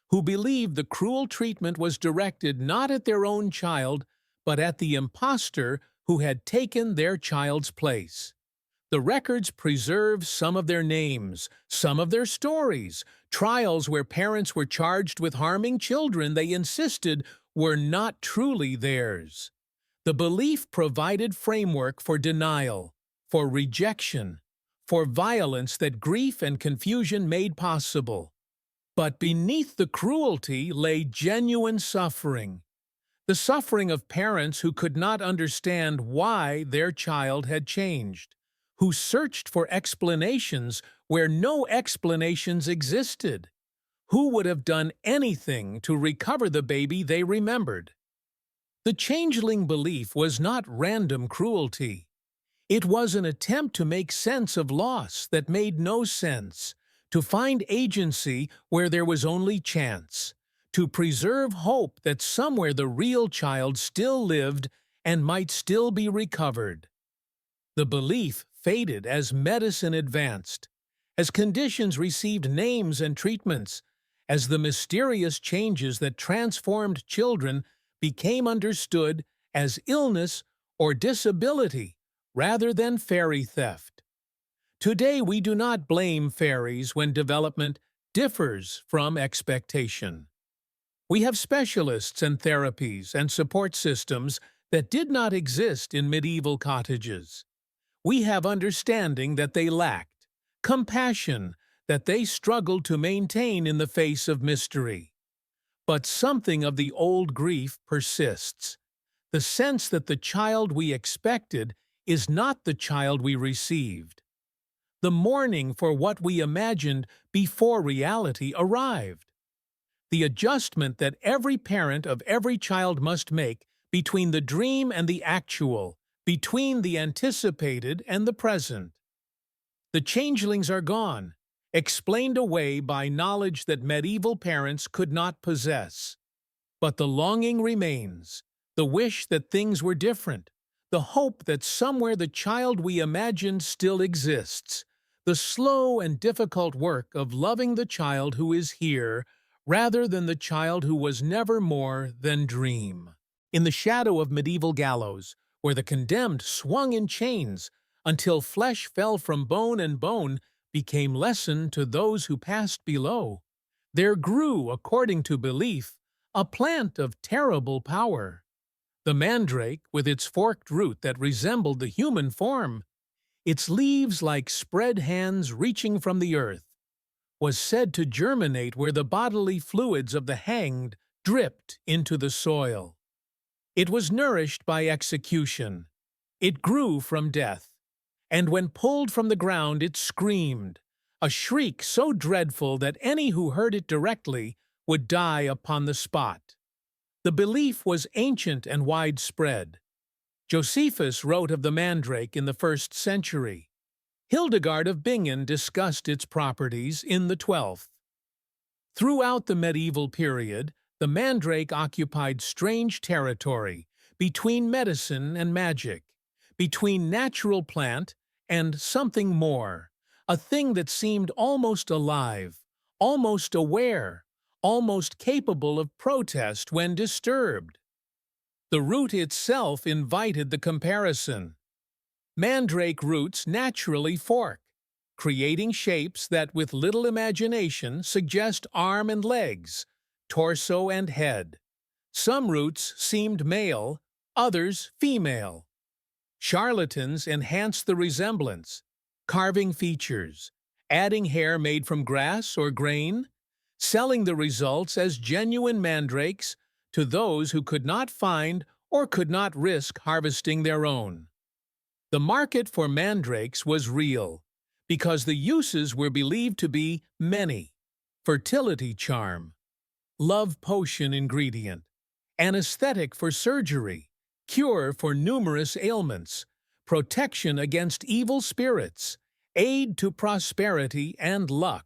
who believed the cruel treatment was directed not at their own child but at the impostor who had taken their child's place. The records preserve some of their names, some of their stories, trials where parents were charged with harming children they insisted were not truly theirs. The belief provided framework for denial, for rejection, for violence that grief and confusion made possible. But beneath the cruelty lay genuine suffering. The suffering of parents who could not understand why their child had changed, who searched for explanations where no explanations existed, who would have done anything to recover the baby they remembered. The changeling belief was not random cruelty. It was an attempt to make sense of loss that made no sense, to find agency where there was only chance, to preserve hope that somewhere the real child still lived and might still be recovered. The belief faded as medicine advanced, as conditions received names and treatments, as the mysterious changes that transformed children became understood as illness or disability rather than fairy theft. Today we do not blame fairies when development differs from expectation. We have specialists and therapies and support systems that did not exist in medieval cottages. We have understanding that they lacked, compassion that they struggled to maintain in the face of mystery. But something of the old grief persists, the sense that the child we expected is not the child we received. The mourning for what we imagined before reality arrived. The adjustment that every parent of every child must make between the dream and the actual, between the anticipated and the present. The changelings are gone, explained away by knowledge that medieval parents could not possess. But the longing remains, the wish that things were different, the hope that somewhere the child we imagined still exists, the slow and difficult work of loving the child who is here rather than the child who was never more than dream. In the shadow of medieval gallows, where the condemned swung in chains until flesh fell from bone and bone became lesson to those who passed below, there grew, according to belief, a plant of terrible power. The mandrake, with its forked root that resembled the human form, its leaves like spread hands reaching from the earth, was said to germinate where the bodily fluids of the hanged dripped into the soil. It was nourished by execution. It grew from death. And when pulled from the ground it screamed, a shriek so dreadful that any who heard it directly would die upon the spot. The belief was ancient and widespread. Josephus wrote of the mandrake in the 1st century. Hildegard of Bingen discussed its properties in the 12th. Throughout the medieval period, the mandrake occupied strange territory between medicine and magic, between natural plant and something more, a thing that seemed almost alive, almost aware, almost capable of protest when disturbed. The root itself invited the comparison. Mandrake roots naturally fork, creating shapes that with little imagination suggest arm and legs, torso and head. Some roots seemed male, others female. Charlatans enhanced the resemblance, carving features, adding hair made from grass or grain, selling the results as genuine mandrakes to those who could not find or could not risk harvesting their own. The market for mandrakes was real, because the uses were believed to be many: fertility charm, love potion ingredient, anesthetic for surgery, cure for numerous ailments, protection against evil spirits, aid to prosperity and luck.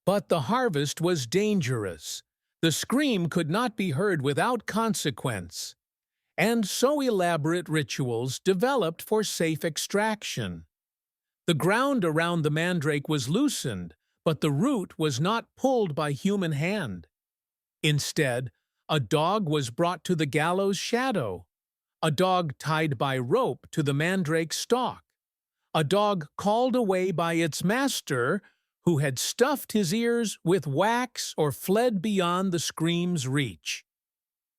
But the harvest was dangerous. The scream could not be heard without consequence. And so elaborate rituals developed for safe extraction. The ground around the mandrake was loosened, but the root was not pulled by human hand. Instead, a dog was brought to the gallows shadow, a dog tied by rope to the mandrake's stalk, a dog called away by its master who had stuffed his ears with wax or fled beyond the scream's reach.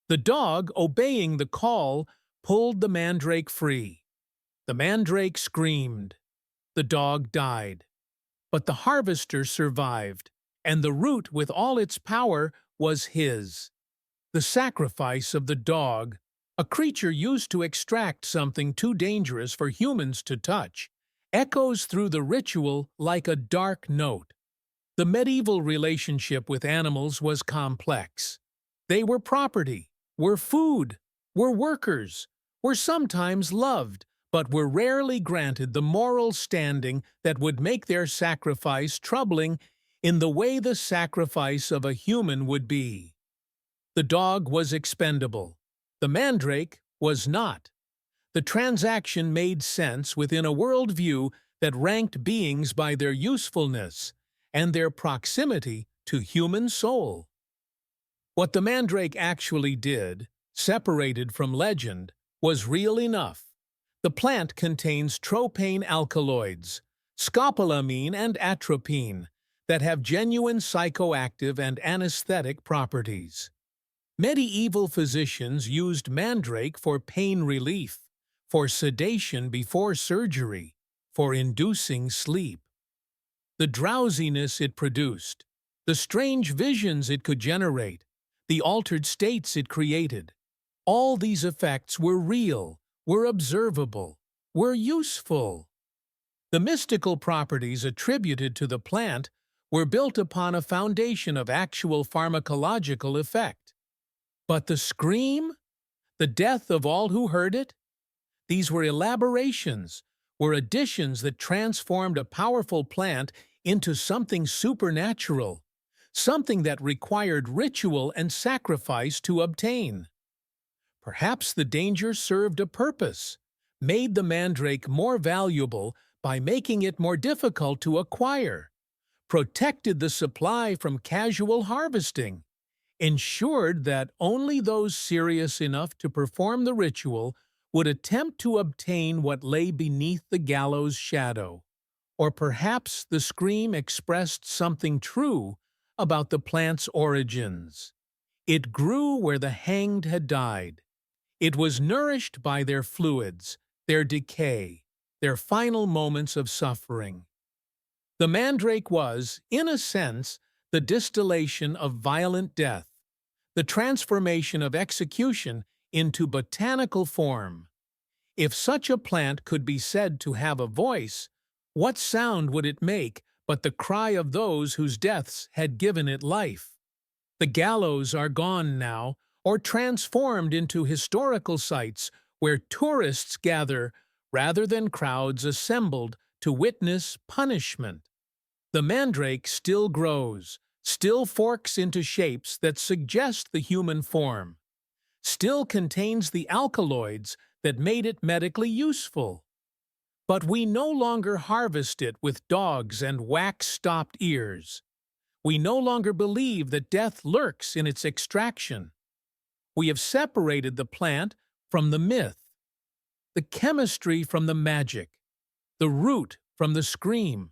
The dog, obeying the call, pulled the mandrake free. The mandrake screamed. The dog died. But the harvester survived, and the root with all its power was his. The sacrifice of the dog, a creature used to extract something too dangerous for humans to touch, echoes through the ritual like a dark note. The medieval relationship with animals was complex. They were property, were food, were workers, were sometimes loved, but were rarely granted the moral standing that would make their sacrifice troubling in the way the sacrifice of a human would be. The dog was expendable. The mandrake was not. The transaction made sense within a worldview that ranked beings by their usefulness and their proximity to human soul. What the mandrake actually did, separated from legend, was real enough. The plant contains tropane alkaloids, scopolamine and atropine, that have genuine psychoactive and anesthetic properties. Medieval physicians used mandrake for pain relief, for sedation before surgery, for inducing sleep. The drowsiness it produced, the strange visions it could generate, the altered states it created, all these effects were real, were observable, were useful. The mystical properties attributed to the plant were built upon a foundation of actual pharmacological effect. But the scream? The death of all who heard it? These were elaborations, were additions that transformed a powerful plant into something supernatural, something that required ritual and sacrifice to obtain. Perhaps the danger served a purpose, made the mandrake more valuable by making it more difficult to acquire, protected the supply from casual harvesting, ensured that only those serious enough to perform the ritual would attempt to obtain what lay beneath the gallows' shadow. Or perhaps the scream expressed something true about the plant's origins. It grew where the hanged had died. It was nourished by their fluids, their decay, their final moments of suffering. The mandrake was, in a sense, the distillation of violent death, the transformation of execution into botanical form. If such a plant could be said to have a voice, what sound would it make but the cry of those whose deaths had given it life? The gallows are gone now, or transformed into historical sites where tourists gather rather than crowds assembled to witness punishment. The mandrake still grows, still forks into shapes that suggest the human form, still contains the alkaloids that made it medically useful. But we no longer harvest it with dogs and wax-stopped ears. We no longer believe that death lurks in its extraction. We have separated the plant from the myth, the chemistry from the magic, the root from the scream.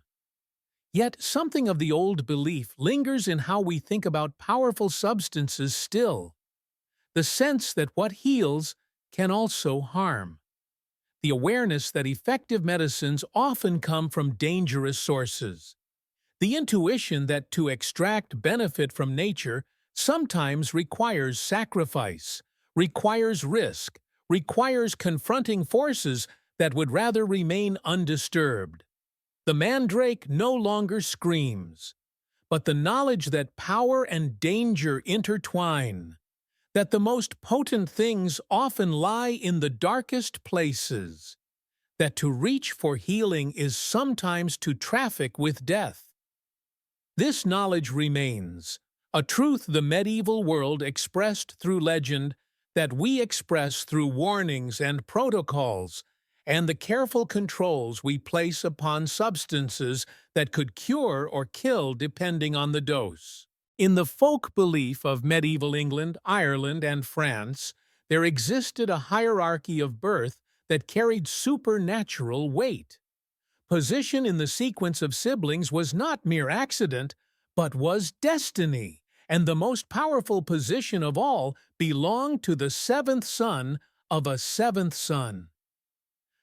Yet something of the old belief lingers in how we think about powerful substances still. The sense that what heals can also harm. The awareness that effective medicines often come from dangerous sources. The intuition that to extract benefit from nature sometimes requires sacrifice, requires risk, requires confronting forces that would rather remain undisturbed. The mandrake no longer screams, but the knowledge that power and danger intertwine, that the most potent things often lie in the darkest places, that to reach for healing is sometimes to traffic with death. This knowledge remains, a truth the medieval world expressed through legend that we express through warnings and protocols, and the careful controls we place upon substances that could cure or kill depending on the dose. In the folk belief of medieval England, Ireland, and France, there existed a hierarchy of birth that carried supernatural weight. Position in the sequence of siblings was not mere accident, but was destiny, and the most powerful position of all belonged to the seventh son of a seventh son.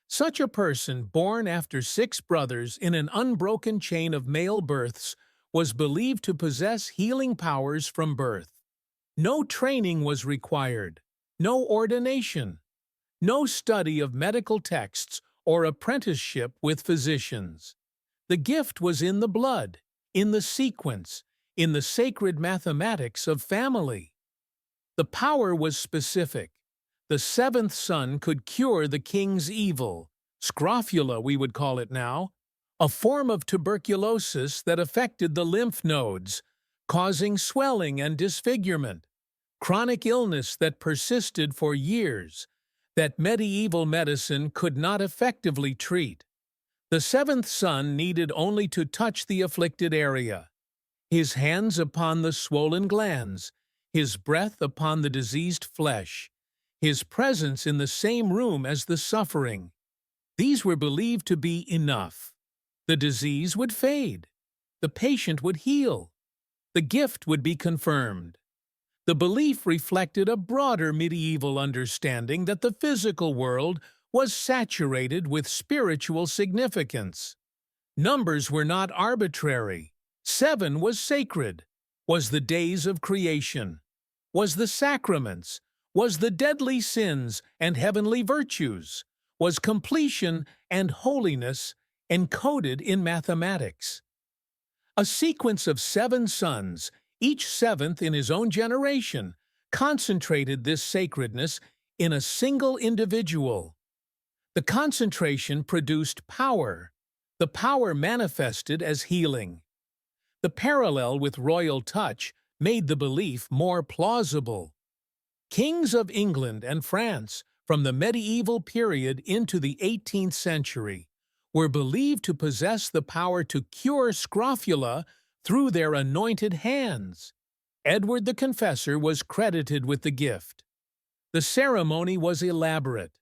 Such a person, born after 6 brothers in an unbroken chain of male births, was believed to possess healing powers from birth. No training was required, no ordination, no study of medical texts or apprenticeship with physicians. The gift was in the blood, in the sequence, in the sacred mathematics of family. The power was specific. The seventh son could cure the king's evil, scrofula we would call it now, a form of tuberculosis that affected the lymph nodes, causing swelling and disfigurement, chronic illness that persisted for years, that medieval medicine could not effectively treat. The seventh son needed only to touch the afflicted area, his hands upon the swollen glands, his breath upon the diseased flesh, his presence in the same room as the suffering. These were believed to be enough. The disease would fade. The patient would heal. The gift would be confirmed. The belief reflected a broader medieval understanding that the physical world was saturated with spiritual significance. Numbers were not arbitrary. 7 was sacred, was the days of creation, was the sacraments, was the deadly sins and heavenly virtues, was completion and holiness encoded in mathematics. A sequence of 7 sons, each seventh in his own generation, concentrated this sacredness in a single individual. The concentration produced power. The power manifested as healing. The parallel with royal touch made the belief more plausible. Kings of England and France, from the medieval period into the 18th century, were believed to possess the power to cure scrofula through their anointed hands. Edward the Confessor was credited with the gift. The ceremony was elaborate.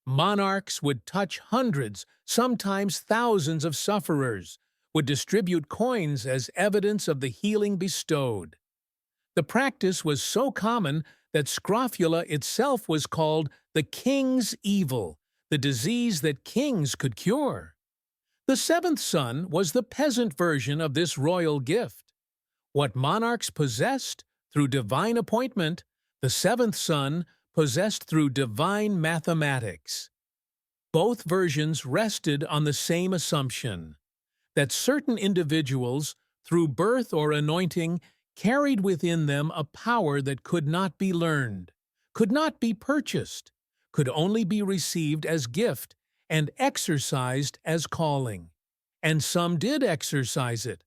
Monarchs would touch hundreds, sometimes thousands of sufferers, would distribute coins as evidence of the healing bestowed. The practice was so common that scrofula itself was called the king's evil, the disease that kings could cure. The 7th son was the peasant version of this royal gift. What monarchs possessed through divine appointment, the 7th son possessed through divine mathematics. Both versions rested on the same assumption, that certain individuals, through birth or anointing, carried within them a power that could not be learned, could not be purchased, could only be received as gift and exercised as calling. And some did exercise it.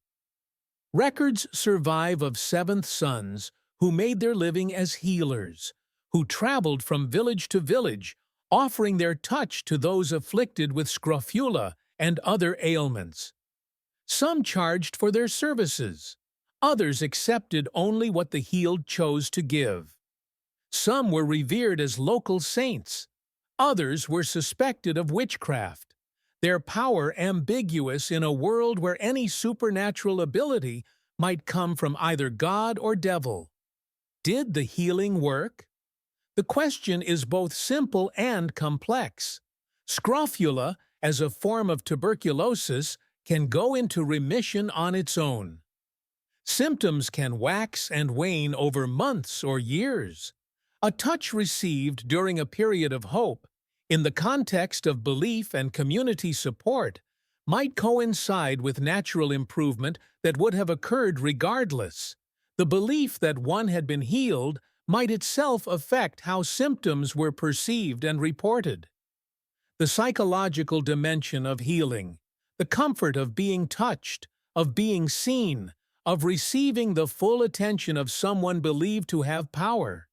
Records survive of 7th sons who made their living as healers, who traveled from village to village, offering their touch to those afflicted with scrofula and other ailments. Some charged for their services. Others accepted only what the healed chose to give. Some were revered as local saints. Others were suspected of witchcraft, their power ambiguous in a world where any supernatural ability might come from either God or devil. Did the healing work? The question is both simple and complex. Scrofula, as a form of tuberculosis, can go into remission on its own. Symptoms can wax and wane over months or years. A touch received during a period of hope, in the context of belief and community support, might coincide with natural improvement that would have occurred regardless. The belief that one had been healed might itself affect how symptoms were perceived and reported. The psychological dimension of healing, the comfort of being touched, of being seen, of receiving the full attention of someone believed to have power.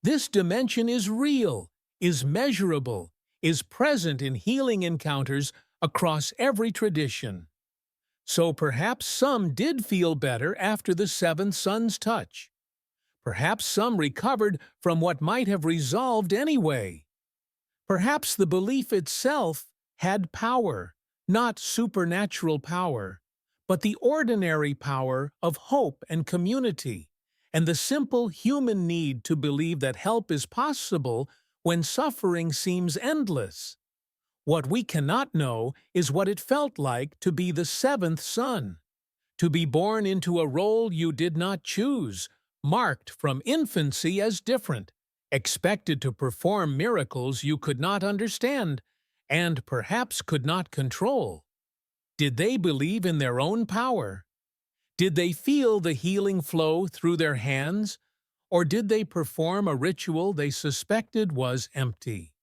This dimension is real, is measurable, is present in healing encounters across every tradition. So perhaps some did feel better after the 7th son's touch. Perhaps some recovered from what might have resolved anyway. Perhaps the belief itself had power, not supernatural power, but the ordinary power of hope and community, and the simple human need to believe that help is possible when suffering seems endless. What we cannot know is what it felt like to be the 7th son, to be born into a role you did not choose, marked from infancy as different, expected to perform miracles you could not understand, and perhaps could not control. Did they believe in their own power? Did they feel the healing flow through their hands, or did they perform a ritual they suspected was empty?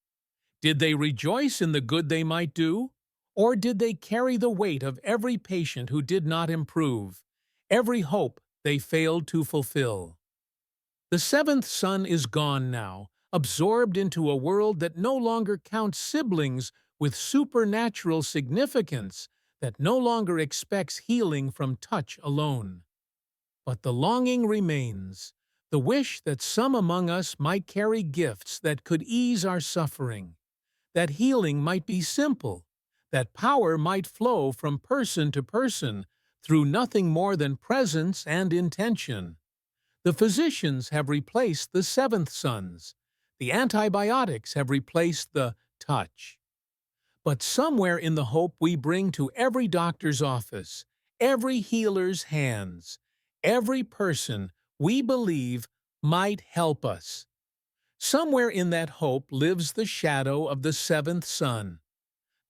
Did they rejoice in the good they might do, or did they carry the weight of every patient who did not improve, every hope they failed to fulfill? The 7th son is gone now, absorbed into a world that no longer counts siblings with supernatural significance, that no longer expects healing from touch alone. But the longing remains, the wish that some among us might carry gifts that could ease our suffering, that healing might be simple, that power might flow from person to person through nothing more than presence and intention. The physicians have replaced the seventh sons. The antibiotics have replaced the touch. But somewhere in the hope we bring to every doctor's office, every healer's hands, every person we believe might help us. Somewhere in that hope lives the shadow of the seventh son,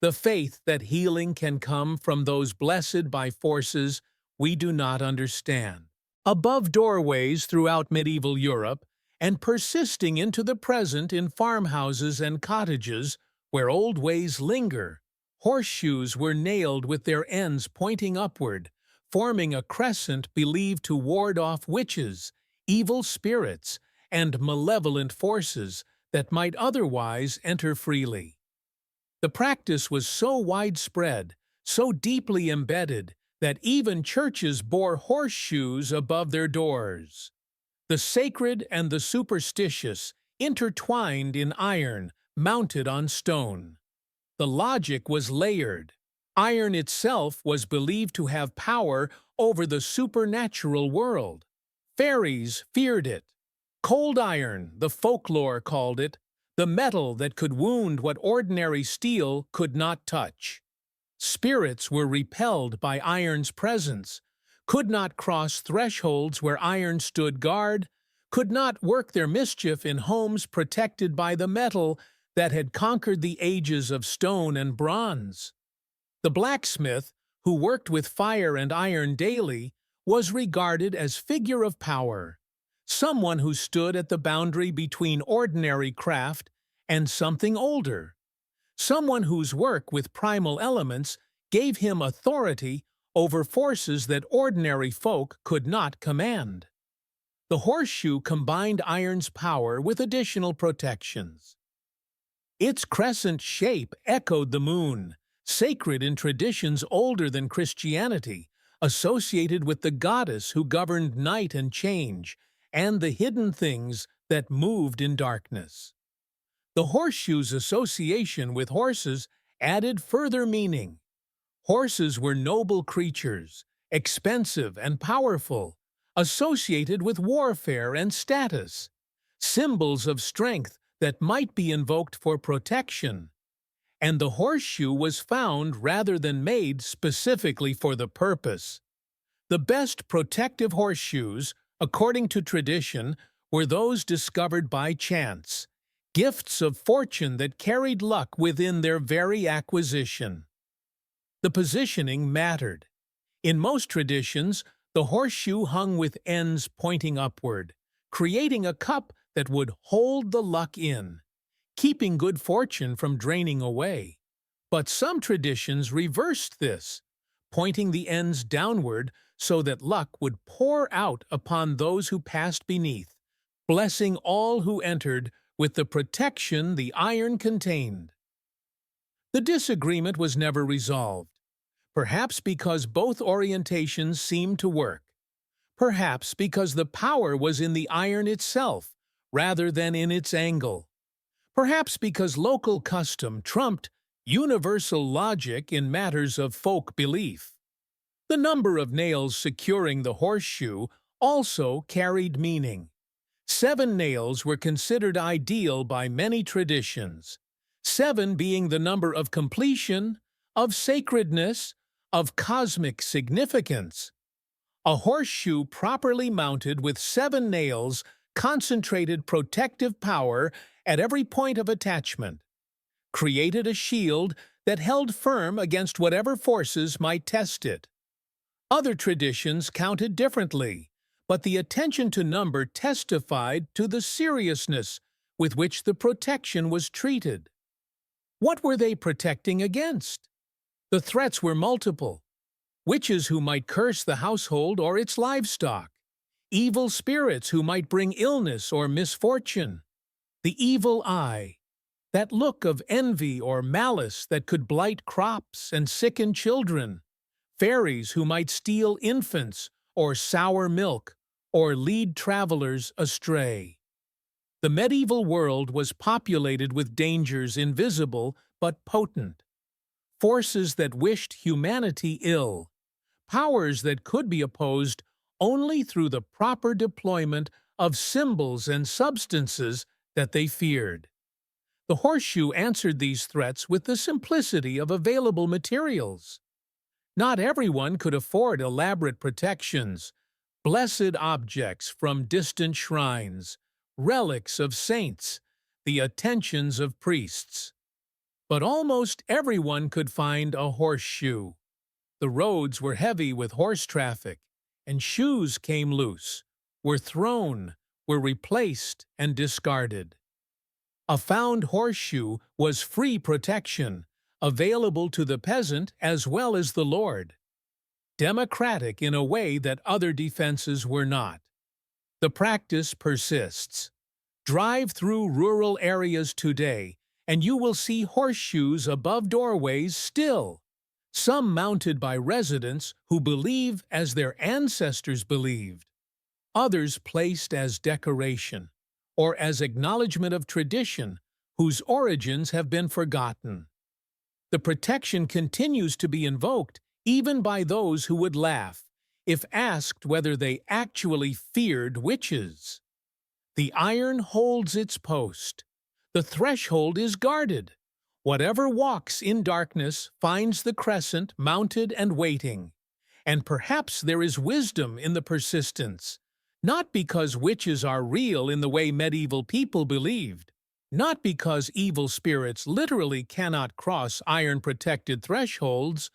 the faith that healing can come from those blessed by forces we do not understand. Above doorways throughout medieval Europe, and persisting into the present in farmhouses and cottages where old ways linger, horseshoes were nailed with their ends pointing upward, forming a crescent believed to ward off witches, evil spirits, and malevolent forces that might otherwise enter freely. The practice was so widespread, so deeply embedded, that even churches bore horseshoes above their doors. The sacred and the superstitious intertwined in iron, mounted on stone. The logic was layered. Iron itself was believed to have power over the supernatural world. Fairies feared it. Cold iron, the folklore called it, the metal that could wound what ordinary steel could not touch. Spirits were repelled by iron's presence, could not cross thresholds where iron stood guard, could not work their mischief in homes protected by the metal that had conquered the ages of stone and bronze. The blacksmith, who worked with fire and iron daily, was regarded as figure of power, someone who stood at the boundary between ordinary craft and something older, someone whose work with primal elements gave him authority over forces that ordinary folk could not command. The horseshoe combined iron's power with additional protections. Its crescent shape echoed the moon, sacred in traditions older than Christianity, associated with the goddess who governed night and change, and the hidden things that moved in darkness. The horseshoe's association with horses added further meaning. Horses were noble creatures, expensive and powerful, associated with warfare and status, symbols of strength that might be invoked for protection. And the horseshoe was found rather than made specifically for the purpose. The best protective horseshoes, according to tradition, were those discovered by chance, gifts of fortune that carried luck within their very acquisition. The positioning mattered. In most traditions, the horseshoe hung with ends pointing upward, creating a cup that would hold the luck in, keeping good fortune from draining away. But some traditions reversed this, pointing the ends downward so that luck would pour out upon those who passed beneath, blessing all who entered with the protection the iron contained. The disagreement was never resolved, perhaps because both orientations seemed to work, perhaps because the power was in the iron itself rather than in its angle, perhaps because local custom trumped universal logic in matters of folk belief. The number of nails securing the horseshoe also carried meaning. 7 nails were considered ideal by many traditions, 7 being the number of completion, of sacredness, of cosmic significance. A horseshoe properly mounted with 7 nails concentrated protective power at every point of attachment, created a shield that held firm against whatever forces might test it. Other traditions counted differently, but the attention to number testified to the seriousness with which the protection was treated. What were they protecting against? The threats were multiple. Witches who might curse the household or its livestock, evil spirits who might bring illness or misfortune, the evil eye, that look of envy or malice that could blight crops and sicken children, fairies who might steal infants or sour milk or lead travelers astray. The medieval world was populated with dangers invisible but potent, forces that wished humanity ill, powers that could be opposed only through the proper deployment of symbols and substances that they feared. The horseshoe answered these threats with the simplicity of available materials. Not everyone could afford elaborate protections, blessed objects from distant shrines, relics of saints, the attentions of priests. But almost everyone could find a horseshoe. The roads were heavy with horse traffic, and shoes came loose, were thrown, were replaced and discarded. A found horseshoe was free protection, available to the peasant as well as the lord. Democratic in a way that other defenses were not. The practice persists. Drive through rural areas today, and you will see horseshoes above doorways still, some mounted by residents who believe as their ancestors believed, others placed as decoration, or as acknowledgement of tradition whose origins have been forgotten. The protection continues to be invoked even by those who would laugh if asked whether they actually feared witches. The iron holds its post. The threshold is guarded. Whatever walks in darkness finds the crescent mounted and waiting. And perhaps there is wisdom in the persistence, not because witches are real in the way medieval people believed, not because evil spirits literally cannot cross iron-protected thresholds,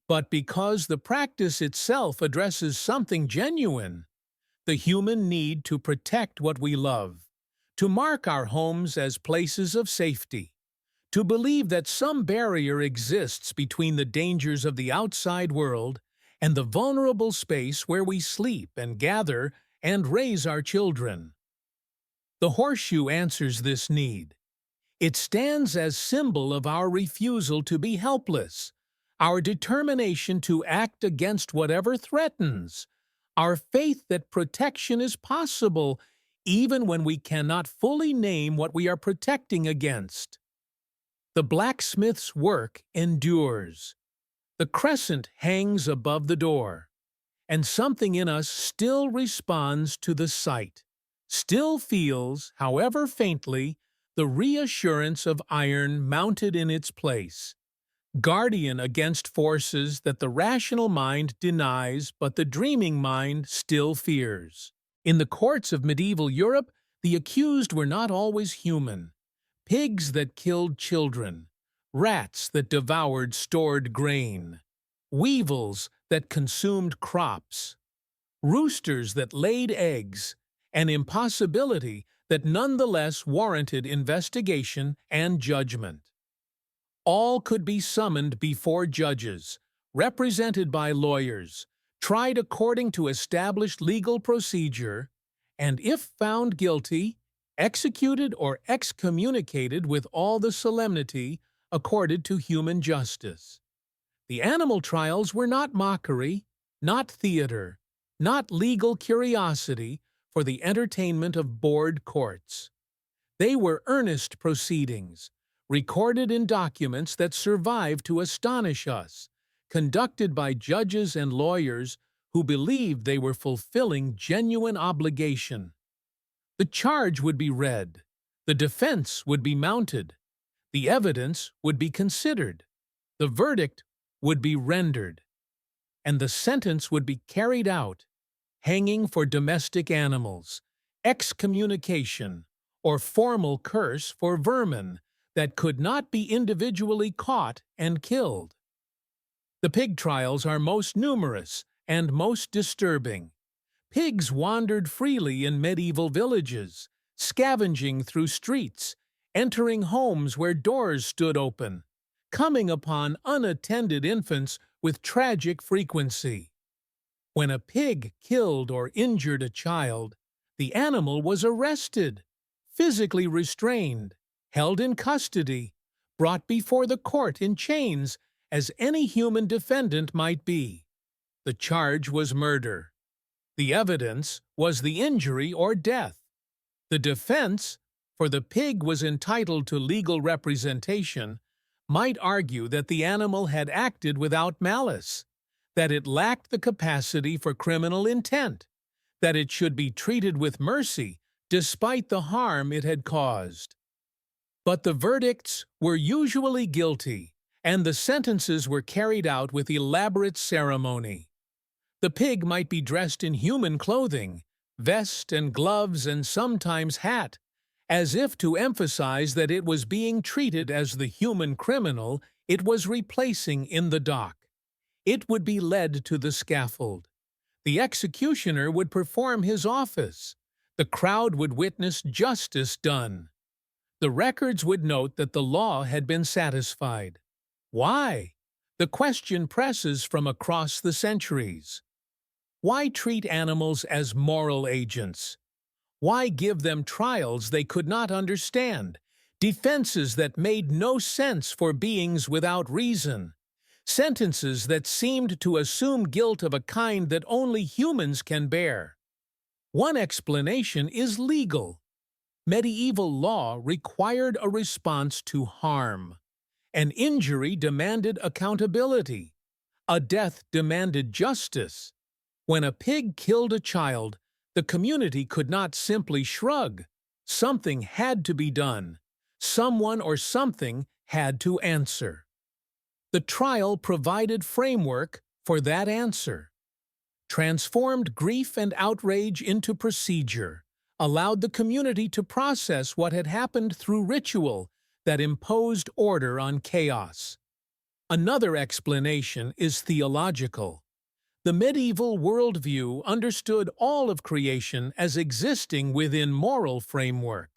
but because the practice itself addresses something genuine, the human need to protect what we love, to mark our homes as places of safety, to believe that some barrier exists between the dangers of the outside world and the vulnerable space where we sleep and gather and raise our children. The horseshoe answers this need. It stands as symbol of our refusal to be helpless, our determination to act against whatever threatens, our faith that protection is possible even when we cannot fully name what we are protecting against. The blacksmith's work endures. The crescent hangs above the door, and something in us still responds to the sight, still feels, however faintly, the reassurance of iron mounted in its place, guardian against forces that the rational mind denies but the dreaming mind still fears. In the courts of medieval Europe, the accused were not always human. Pigs that killed children, rats that devoured stored grain, weevils that consumed crops, roosters that laid eggs, an impossibility that nonetheless warranted investigation and judgment. All could be summoned before judges, represented by lawyers, tried according to established legal procedure, and if found guilty, executed or excommunicated with all the solemnity accorded to human justice. The animal trials were not mockery, not theater, not legal curiosity for the entertainment of bored courts. They were earnest proceedings, recorded in documents that survive to astonish us, conducted by judges and lawyers who believed they were fulfilling genuine obligation. The charge would be read, the defense would be mounted, the evidence would be considered, the verdict would be rendered, and the sentence would be carried out, hanging for domestic animals, excommunication, or formal curse for vermin that could not be individually caught and killed. The pig trials are most numerous and most disturbing. Pigs wandered freely in medieval villages, scavenging through streets, entering homes where doors stood open, coming upon unattended infants with tragic frequency. When a pig killed or injured a child, the animal was arrested, physically restrained, held in custody, brought before the court in chains as any human defendant might be. The charge was murder. The evidence was the injury or death. The defense, for the pig was entitled to legal representation, might argue that the animal had acted without malice, that it lacked the capacity for criminal intent, that it should be treated with mercy despite the harm it had caused. But the verdicts were usually guilty, and the sentences were carried out with elaborate ceremony. The pig might be dressed in human clothing, vest and gloves and sometimes hat, as if to emphasize that it was being treated as the human criminal it was replacing in the dock. It would be led to the scaffold. The executioner would perform his office. The crowd would witness justice done. The records would note that the law had been satisfied. Why? The question presses from across the centuries. Why treat animals as moral agents? Why give them trials they could not understand, defenses that made no sense for beings without reason, sentences that seemed to assume guilt of a kind that only humans can bear? One explanation is legal. Medieval law required a response to harm. An injury demanded accountability. A death demanded justice. When a pig killed a child, the community could not simply shrug. Something had to be done. Someone or something had to answer. The trial provided framework for that answer, transformed grief and outrage into procedure, allowed the community to process what had happened through ritual that imposed order on chaos. Another explanation is theological. The medieval worldview understood all of creation as existing within moral framework.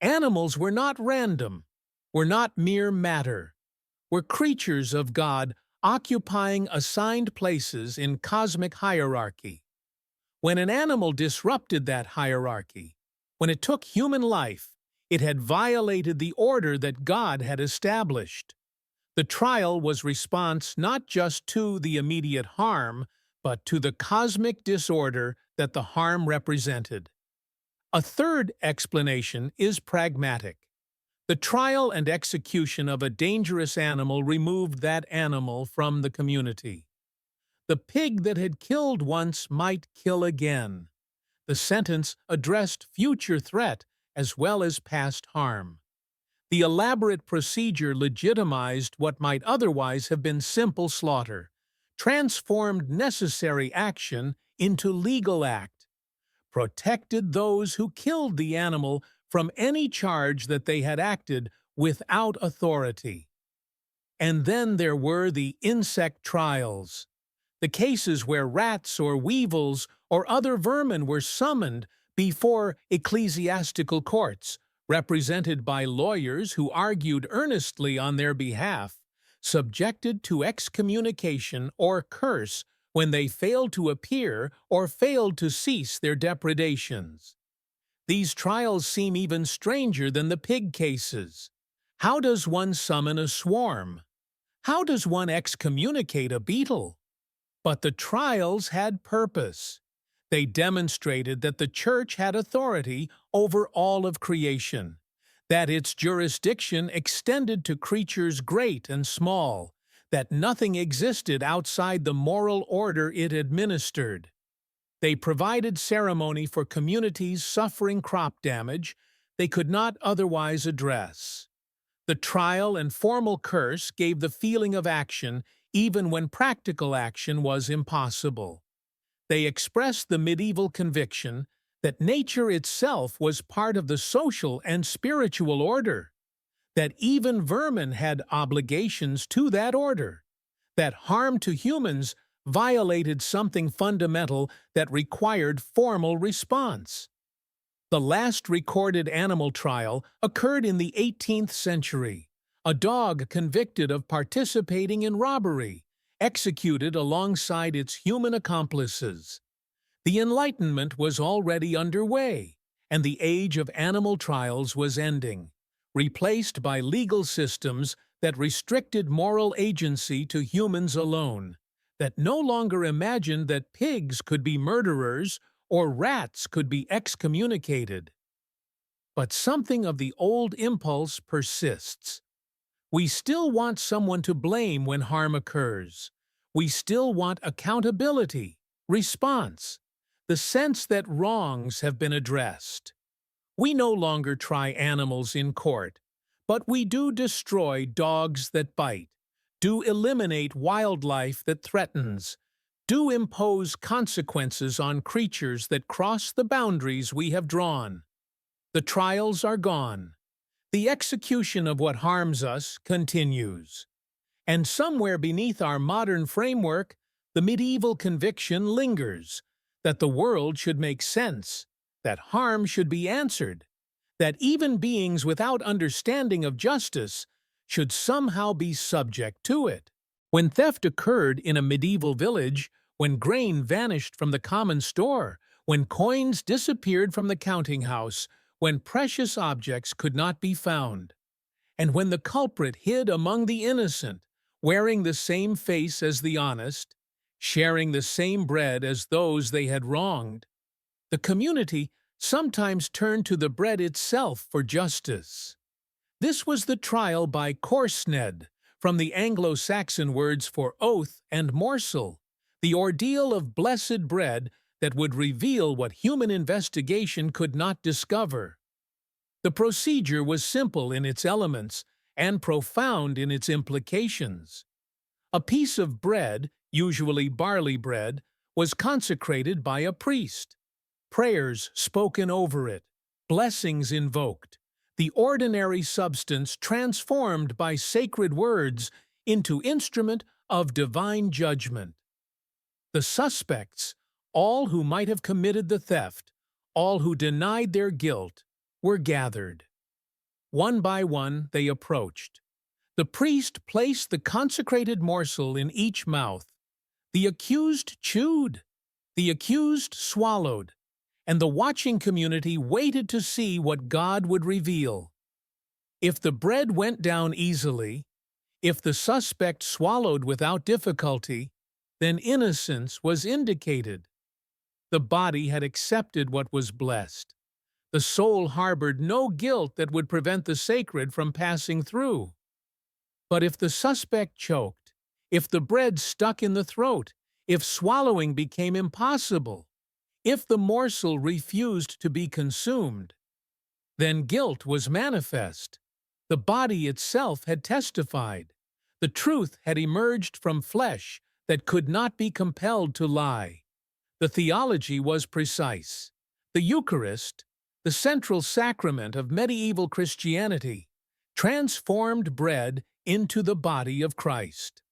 Animals were not random, were not mere matter, were creatures of God occupying assigned places in cosmic hierarchy. When an animal disrupted that hierarchy, when it took human life, it had violated the order that God had established. The trial was response not just to the immediate harm, but to the cosmic disorder that the harm represented. A third explanation is pragmatic. The trial and execution of a dangerous animal removed that animal from the community. The pig that had killed once might kill again. The sentence addressed future threat as well as past harm. The elaborate procedure legitimized what might otherwise have been simple slaughter, transformed necessary action into legal act, protected those who killed the animal from any charge that they had acted without authority. And then there were the insect trials, the cases where rats or weevils or other vermin were summoned before ecclesiastical courts, represented by lawyers who argued earnestly on their behalf, subjected to excommunication or curse when they failed to appear or failed to cease their depredations. These trials seem even stranger than the pig cases. How does one summon a swarm? How does one excommunicate a beetle? But the trials had purpose. They demonstrated that the Church had authority over all of creation, that its jurisdiction extended to creatures great and small, that nothing existed outside the moral order it administered. They provided ceremony for communities suffering crop damage they could not otherwise address. The trial and formal curse gave the feeling of action even when practical action was impossible. They expressed the medieval conviction that nature itself was part of the social and spiritual order, that even vermin had obligations to that order, that harm to humans violated something fundamental that required formal response. The last recorded animal trial occurred in the 18th century. A dog convicted of participating in robbery, executed alongside its human accomplices. The Enlightenment was already underway, and the age of animal trials was ending, replaced by legal systems that restricted moral agency to humans alone, that no longer imagined that pigs could be murderers or rats could be excommunicated. But something of the old impulse persists. We still want someone to blame when harm occurs. We still want accountability, response. the sense that wrongs have been addressed. We no longer try animals in court, but we do destroy dogs that bite, do eliminate wildlife that threatens, do impose consequences on creatures that cross the boundaries we have drawn. The trials are gone. The execution of what harms us continues. And somewhere beneath our modern framework, the medieval conviction lingers that the world should make sense, that harm should be answered, that even beings without understanding of justice should somehow be subject to it. When theft occurred in a medieval village, when grain vanished from the common store, when coins disappeared from the counting house, when precious objects could not be found, and when the culprit hid among the innocent, wearing the same face as the honest, sharing the same bread as those they had wronged, the community sometimes turned to the bread itself for justice. This was the trial by corsned, from the Anglo-Saxon words for oath and morsel, the ordeal of blessed bread that would reveal what human investigation could not discover. The procedure was simple in its elements and profound in its implications. A piece of bread, usually barley bread, was consecrated by a priest. Prayers spoken over it, blessings invoked, the ordinary substance transformed by sacred words into instrument of divine judgment. The suspects, all who might have committed the theft, all who denied their guilt, were gathered. One by one they approached. The priest placed the consecrated morsel in each mouth. The accused chewed, the accused swallowed, and the watching community waited to see what God would reveal. If the bread went down easily, if the suspect swallowed without difficulty, then innocence was indicated. The body had accepted what was blessed. The soul harbored no guilt that would prevent the sacred from passing through. But if the suspect choked, if the bread stuck in the throat, if swallowing became impossible, if the morsel refused to be consumed, then guilt was manifest. The body itself had testified. The truth had emerged from flesh that could not be compelled to lie. The theology was precise. The Eucharist, the central sacrament of medieval Christianity, transformed bread into the body of Christ.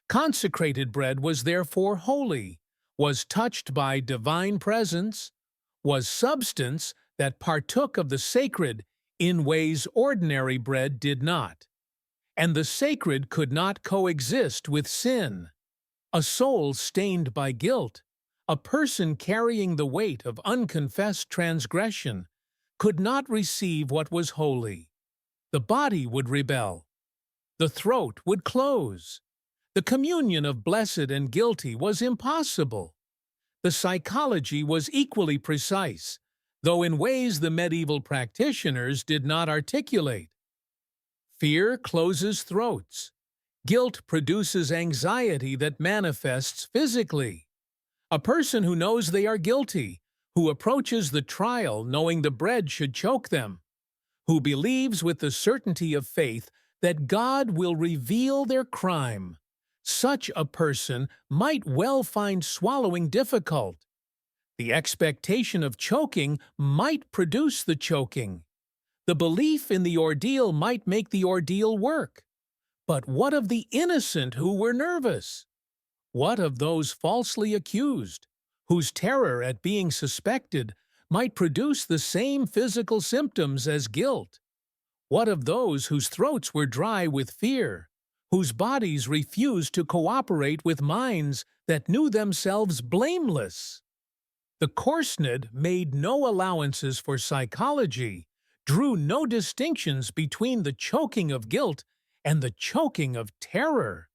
Consecrated bread was therefore holy, was touched by divine presence, was substance that partook of the sacred in ways ordinary bread did not. And the sacred could not coexist with sin. A soul stained by guilt, a person carrying the weight of unconfessed transgression, could not receive what was holy. The body would rebel. The throat would close. The communion of blessed and guilty was impossible. The psychology was equally precise, though in ways the medieval practitioners did not articulate. Fear closes throats. Guilt produces anxiety that manifests physically. A person who knows they are guilty, who approaches the trial knowing the bread should choke them, who believes with the certainty of faith that God will reveal their crime, such a person might well find swallowing difficult. The expectation of choking might produce the choking. The belief in the ordeal might make the ordeal work. But what of the innocent who were nervous? What of those falsely accused, whose terror at being suspected might produce the same physical symptoms as guilt? What of those whose throats were dry with fear, whose bodies refused to cooperate with minds that knew themselves blameless? The corsned made no allowances for psychology, drew no distinctions between the choking of guilt and the choking of terror.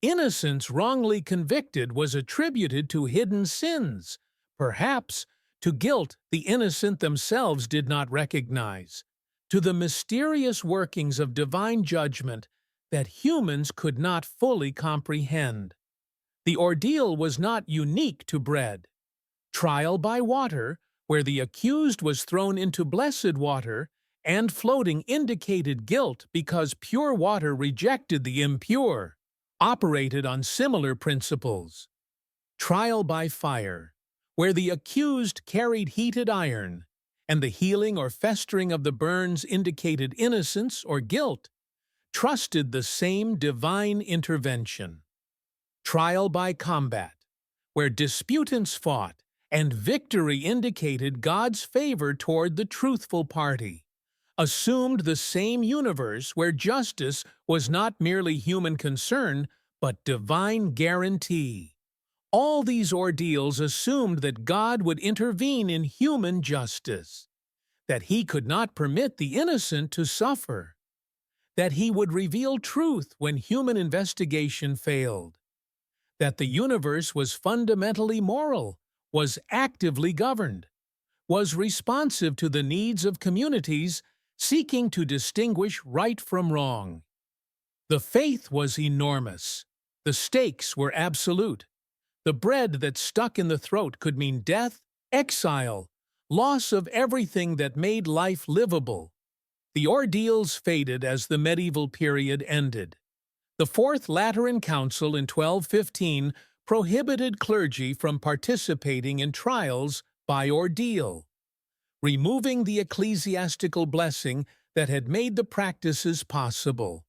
Innocence wrongly convicted was attributed to hidden sins, perhaps to guilt the innocent themselves did not recognize, to the mysterious workings of divine judgment that humans could not fully comprehend. The ordeal was not unique to bread. Trial by water, where the accused was thrown into blessed water, and floating indicated guilt because pure water rejected the impure, operated on similar principles. Trial by fire, where the accused carried heated iron, and the healing or festering of the burns indicated innocence or guilt, trusted the same divine intervention. Trial by combat, where disputants fought, and victory indicated God's favor toward the truthful party, assumed the same universe where justice was not merely human concern, but divine guarantee. All these ordeals assumed that God would intervene in human justice, that he could not permit the innocent to suffer, that he would reveal truth when human investigation failed, that the universe was fundamentally moral, was actively governed, was responsive to the needs of communities seeking to distinguish right from wrong. The faith was enormous. The stakes were absolute. The bread that stuck in the throat could mean death, exile, loss of everything that made life livable. The ordeals faded as the medieval period ended. The Fourth Lateran Council in 1215 prohibited clergy from participating in trials by ordeal, removing the ecclesiastical blessing that had made the practices possible.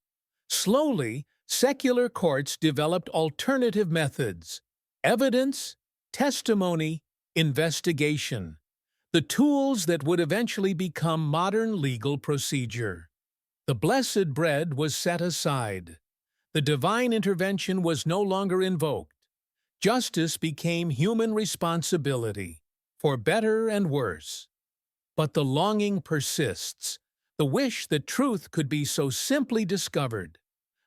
Slowly, secular courts developed alternative methods: evidence, testimony, investigation, the tools that would eventually become modern legal procedure. The blessed bread was set aside. The divine intervention was no longer invoked. Justice became human responsibility, for better and worse. But the longing persists, the wish that truth could be so simply discovered,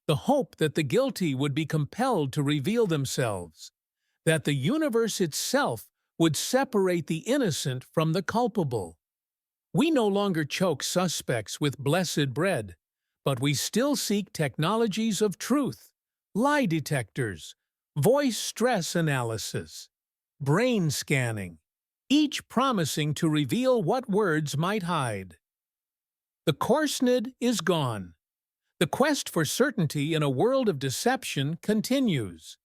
the hope that the guilty would be compelled to reveal themselves, that the universe itself would separate the innocent from the culpable. We no longer choke suspects with blessed bread, but we still seek technologies of truth, lie detectors, voice stress analysis, brain scanning, each promising to reveal what words might hide. The corsned is gone. The quest for certainty in a world of deception continues.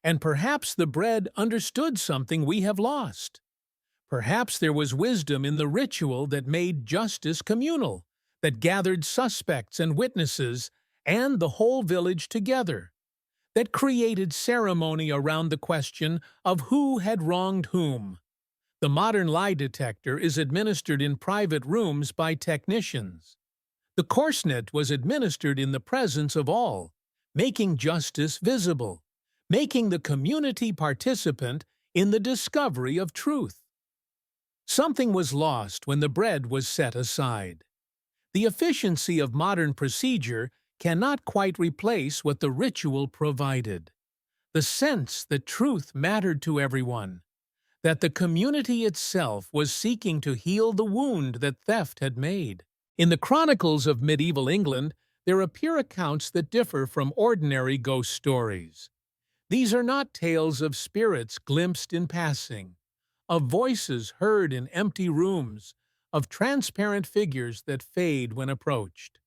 And perhaps the bread understood something we have lost. Perhaps there was wisdom in the ritual that made justice communal, that gathered suspects and witnesses and the whole village together, that created ceremony around the question of who had wronged whom. The modern lie detector is administered in private rooms by technicians. The corsned was administered in the presence of all, making justice visible, making the community participant in the discovery of truth. Something was lost when the bread was set aside. The efficiency of modern procedure cannot quite replace what the ritual provided. The sense that truth mattered to everyone, that the community itself was seeking to heal the wound that theft had made. In the chronicles of medieval England, there appear accounts that differ from ordinary ghost stories. These are not tales of spirits glimpsed in passing, of voices heard in empty rooms, of transparent figures that fade when approached.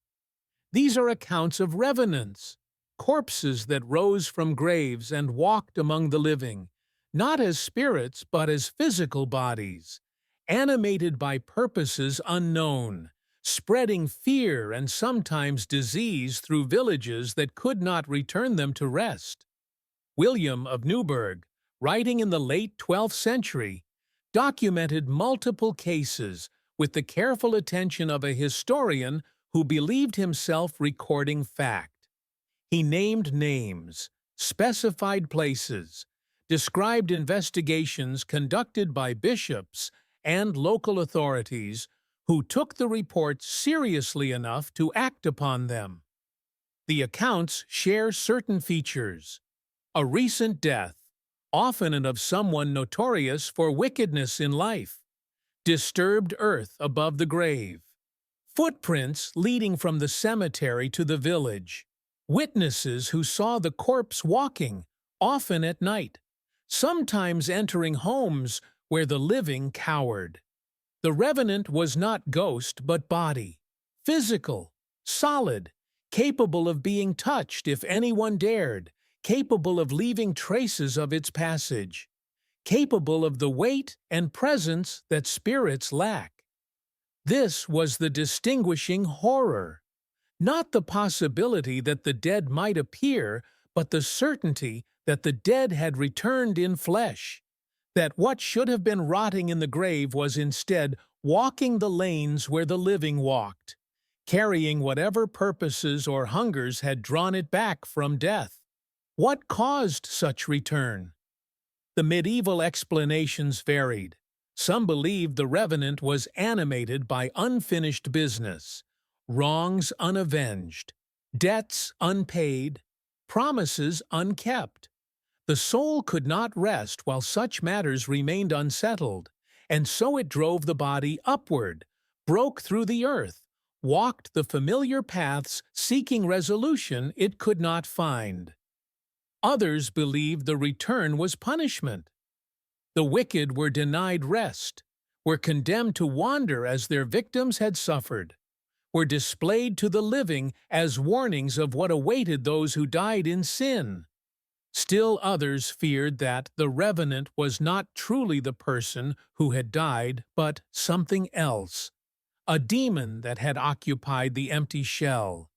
These are accounts of revenants, corpses that rose from graves and walked among the living, not as spirits but as physical bodies, animated by purposes unknown, spreading fear and sometimes disease through villages that could not return them to rest. William of Newburgh, writing in the late 12th century, documented multiple cases with the careful attention of a historian who believed himself recording fact. He named names, specified places, described investigations conducted by bishops and local authorities who took the reports seriously enough to act upon them. The accounts share certain features: a recent death, often of someone notorious for wickedness in life, disturbed earth above the grave, footprints leading from the cemetery to the village, witnesses who saw the corpse walking, often at night, sometimes entering homes where the living cowered. The revenant was not ghost but body, physical, solid, capable of being touched if anyone dared, capable of leaving traces of its passage, capable of the weight and presence that spirits lack. This was the distinguishing horror. Not the possibility that the dead might appear, but the certainty that the dead had returned in flesh, that what should have been rotting in the grave was instead walking the lanes where the living walked, carrying whatever purposes or hungers had drawn it back from death. What caused such return? The medieval explanations varied. Some believed the revenant was animated by unfinished business, wrongs unavenged, debts unpaid, promises unkept. The soul could not rest while such matters remained unsettled, and so it drove the body upward, broke through the earth, walked the familiar paths seeking resolution it could not find. Others believed the return was punishment. The wicked were denied rest, were condemned to wander as their victims had suffered, were displayed to the living as warnings of what awaited those who died in sin. Still others feared that the revenant was not truly the person who had died, but something else, a demon that had occupied the empty shell,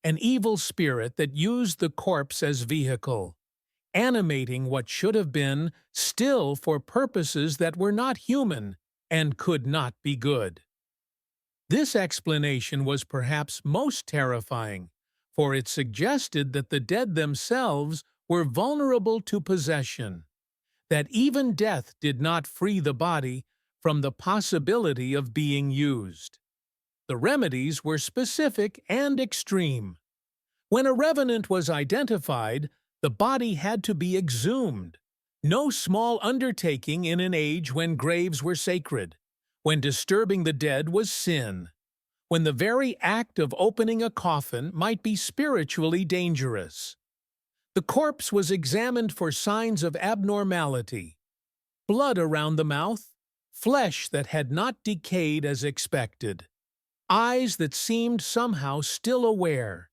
an evil spirit that used the corpse as vehicle, animating what should have been still for purposes that were not human and could not be good. This explanation was perhaps most terrifying, for it suggested that the dead themselves were vulnerable to possession, that even death did not free the body from the possibility of being used. The remedies were specific and extreme. When a revenant was identified, the body had to be exhumed, no small undertaking in an age when graves were sacred, when disturbing the dead was sin, when the very act of opening a coffin might be spiritually dangerous. The corpse was examined for signs of abnormality, blood around the mouth, flesh that had not decayed as expected, eyes that seemed somehow still aware.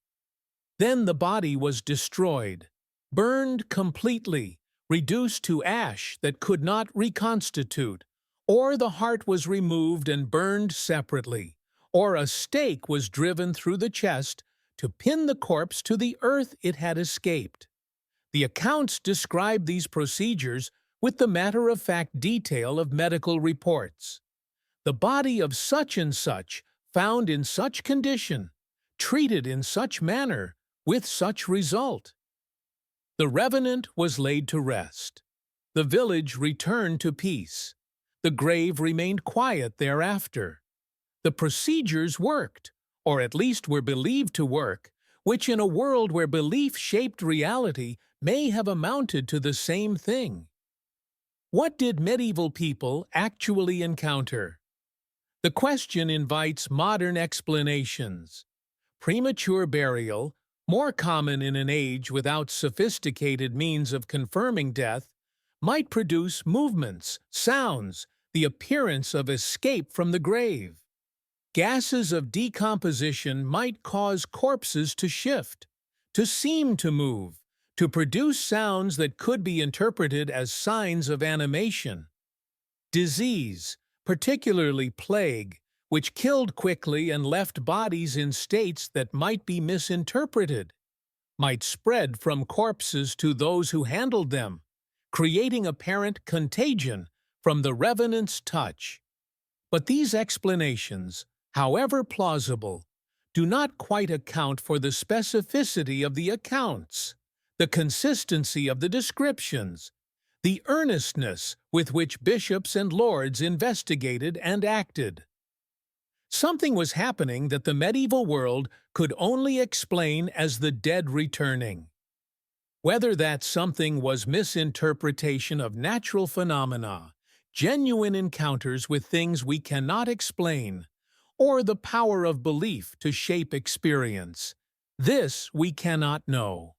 Then the body was destroyed, burned completely, reduced to ash that could not reconstitute, or the heart was removed and burned separately, or a stake was driven through the chest to pin the corpse to the earth it had escaped. The accounts describe these procedures with the matter-of-fact detail of medical reports. The body of such and such, found in such condition, treated in such manner, with such result. The revenant was laid to rest. The village returned to peace. The grave remained quiet thereafter. The procedures worked, or at least were believed to work, which in a world where belief shaped reality may have amounted to the same thing. What did medieval people actually encounter? The question invites modern explanations. Premature burial, more common in an age without sophisticated means of confirming death, might produce movements, sounds, the appearance of escape from the grave. Gases of decomposition might cause corpses to shift, to seem to move, to produce sounds that could be interpreted as signs of animation. Disease, particularly plague, which killed quickly and left bodies in states that might be misinterpreted, might spread from corpses to those who handled them, creating apparent contagion from the revenant's touch. But these explanations, however plausible, do not quite account for the specificity of the accounts, the consistency of the descriptions, the earnestness with which bishops and lords investigated and acted. Something was happening that the medieval world could only explain as the dead returning. Whether that something was misinterpretation of natural phenomena, genuine encounters with things we cannot explain, or the power of belief to shape experience, this we cannot know.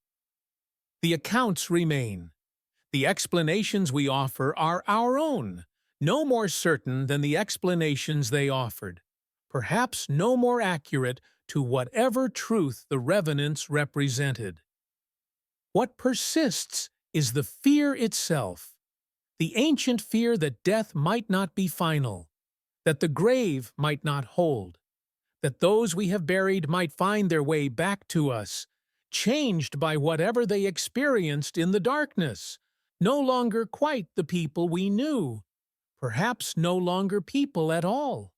The accounts remain. The explanations we offer are our own, no more certain than the explanations they offered, perhaps no more accurate to whatever truth the revenants represented. What persists is the fear itself, the ancient fear that death might not be final, that the grave might not hold, that those we have buried might find their way back to us, changed by whatever they experienced in the darkness, no longer quite the people we knew, perhaps no longer people at all.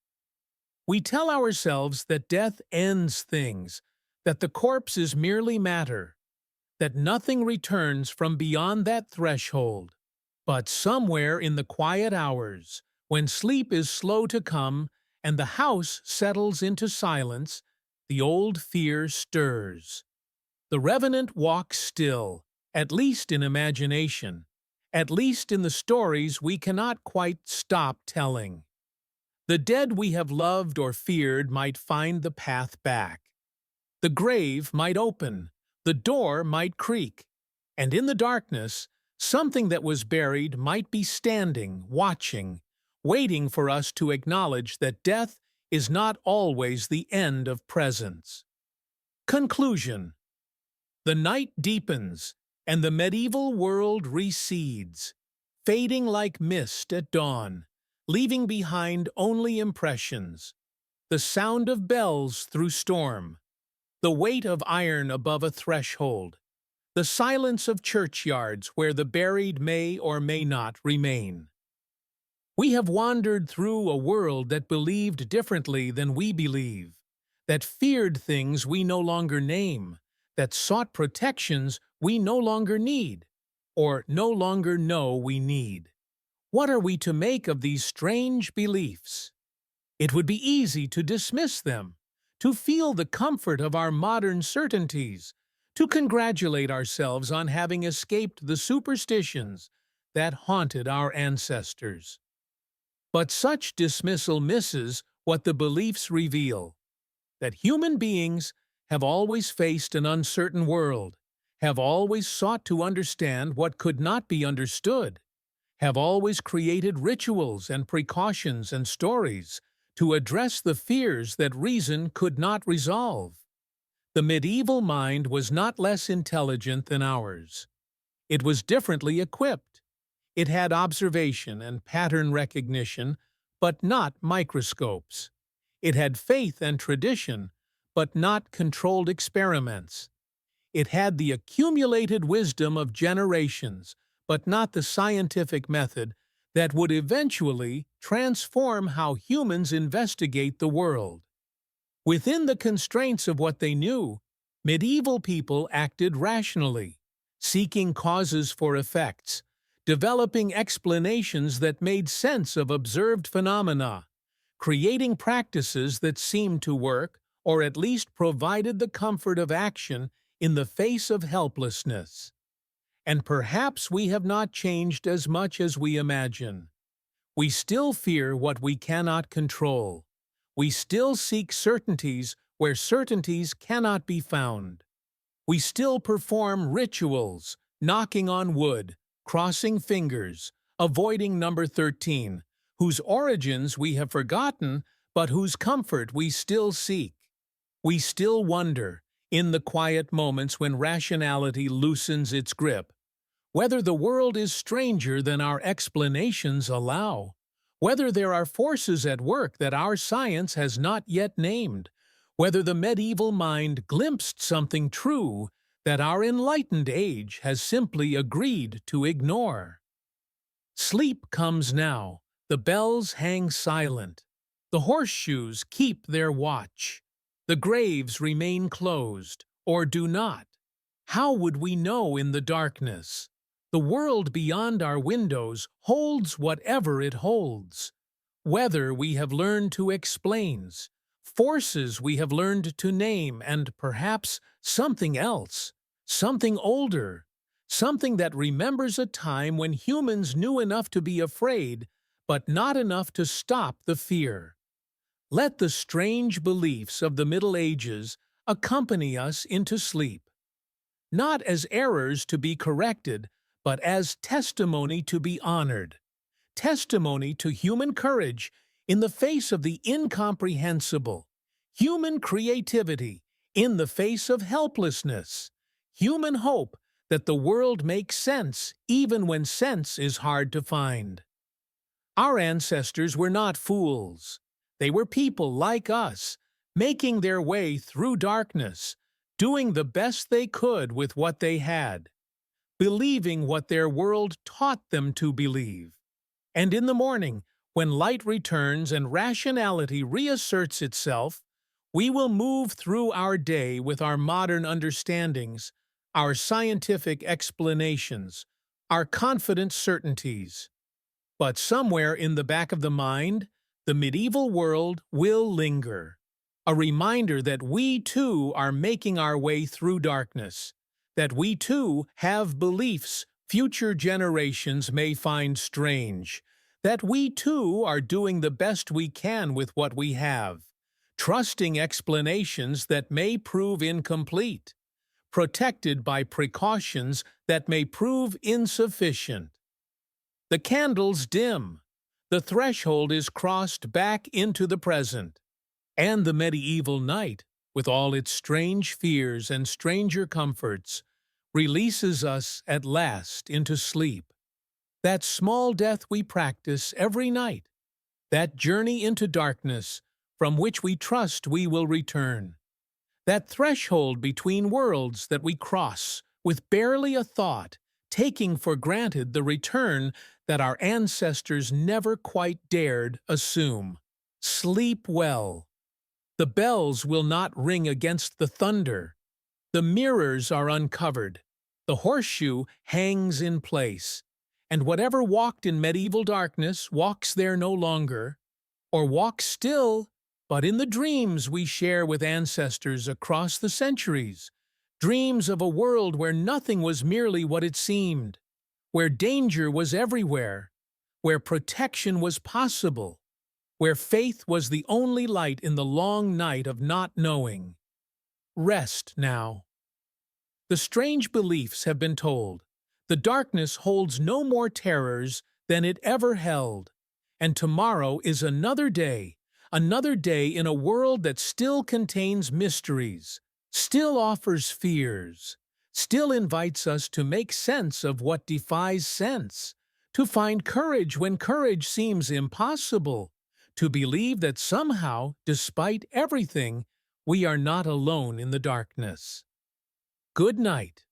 We tell ourselves that death ends things, that the corpse is merely matter, that nothing returns from beyond that threshold. But somewhere in the quiet hours, when sleep is slow to come and the house settles into silence, the old fear stirs. The revenant walks still, at least in imagination, at least in the stories we cannot quite stop telling. The dead we have loved or feared might find the path back. The grave might open, the door might creak, and in the darkness, something that was buried might be standing, watching, waiting for us to acknowledge that death is not always the end of presence. Conclusion. The night deepens, and the medieval world recedes, fading like mist at dawn, leaving behind only impressions. The sound of bells through storm, the weight of iron above a threshold, the silence of churchyards where the buried may or may not remain. We have wandered through a world that believed differently than we believe, that feared things we no longer name, that sought protections we no longer need, or no longer know we need. What are we to make of these strange beliefs? It would be easy to dismiss them, to feel the comfort of our modern certainties, to congratulate ourselves on having escaped the superstitions that haunted our ancestors. But such dismissal misses what the beliefs reveal, that human beings have always faced an uncertain world, have always sought to understand what could not be understood, have always created rituals and precautions and stories to address the fears that reason could not resolve. The medieval mind was not less intelligent than ours. It was differently equipped. It had observation and pattern recognition, but not microscopes. It had faith and tradition, but not controlled experiments. It had the accumulated wisdom of generations, but not the scientific method that would eventually transform how humans investigate the world. Within the constraints of what they knew, medieval people acted rationally, seeking causes for effects, developing explanations that made sense of observed phenomena, creating practices that seemed to work, or at least provided the comfort of action in the face of helplessness. And perhaps we have not changed as much as we imagine. We still fear what we cannot control. We still seek certainties where certainties cannot be found. We still perform rituals, knocking on wood, crossing fingers, avoiding number 13, whose origins we have forgotten, but whose comfort we still seek. We still wonder, in the quiet moments when rationality loosens its grip, whether the world is stranger than our explanations allow, whether there are forces at work that our science has not yet named, whether the medieval mind glimpsed something true that our enlightened age has simply agreed to ignore. Sleep comes now, the bells hang silent, the horseshoes keep their watch, the graves remain closed, or do not. How would we know in the darkness? The world beyond our windows holds whatever it holds. Weather we have learned to explain, forces we have learned to name, and perhaps something else, something older, something that remembers a time when humans knew enough to be afraid, but not enough to stop the fear. Let the strange beliefs of the Middle Ages accompany us into sleep, not as errors to be corrected, but as testimony to be honored, testimony to human courage in the face of the incomprehensible, human creativity in the face of helplessness, human hope that the world makes sense even when sense is hard to find. Our ancestors were not fools. They were people like us, making their way through darkness, doing the best they could with what they had, believing what their world taught them to believe. And in the morning, when light returns and rationality reasserts itself, we will move through our day with our modern understandings, our scientific explanations, our confident certainties. But somewhere in the back of the mind, the medieval world will linger, a reminder that we too are making our way through darkness, that we too have beliefs future generations may find strange, that we too are doing the best we can with what we have, trusting explanations that may prove incomplete, protected by precautions that may prove insufficient. The candles dim, the threshold is crossed back into the present, and the medieval night, with all its strange fears and stranger comforts, releases us at last into sleep. That small death we practice every night, that journey into darkness from which we trust we will return, that threshold between worlds that we cross with barely a thought, taking for granted the return that our ancestors never quite dared assume. Sleep well. The bells will not ring against the thunder. The mirrors are uncovered. The horseshoe hangs in place. And whatever walked in medieval darkness walks there no longer, or walks still, but in the dreams we share with ancestors across the centuries, dreams of a world where nothing was merely what it seemed, where danger was everywhere, where protection was possible, where faith was the only light in the long night of not knowing. Rest now. The strange beliefs have been told. The darkness holds no more terrors than it ever held. And tomorrow is another day in a world that still contains mysteries, still offers fears, still invites us to make sense of what defies sense, to find courage when courage seems impossible, to believe that somehow, despite everything, we are not alone in the darkness. Good night.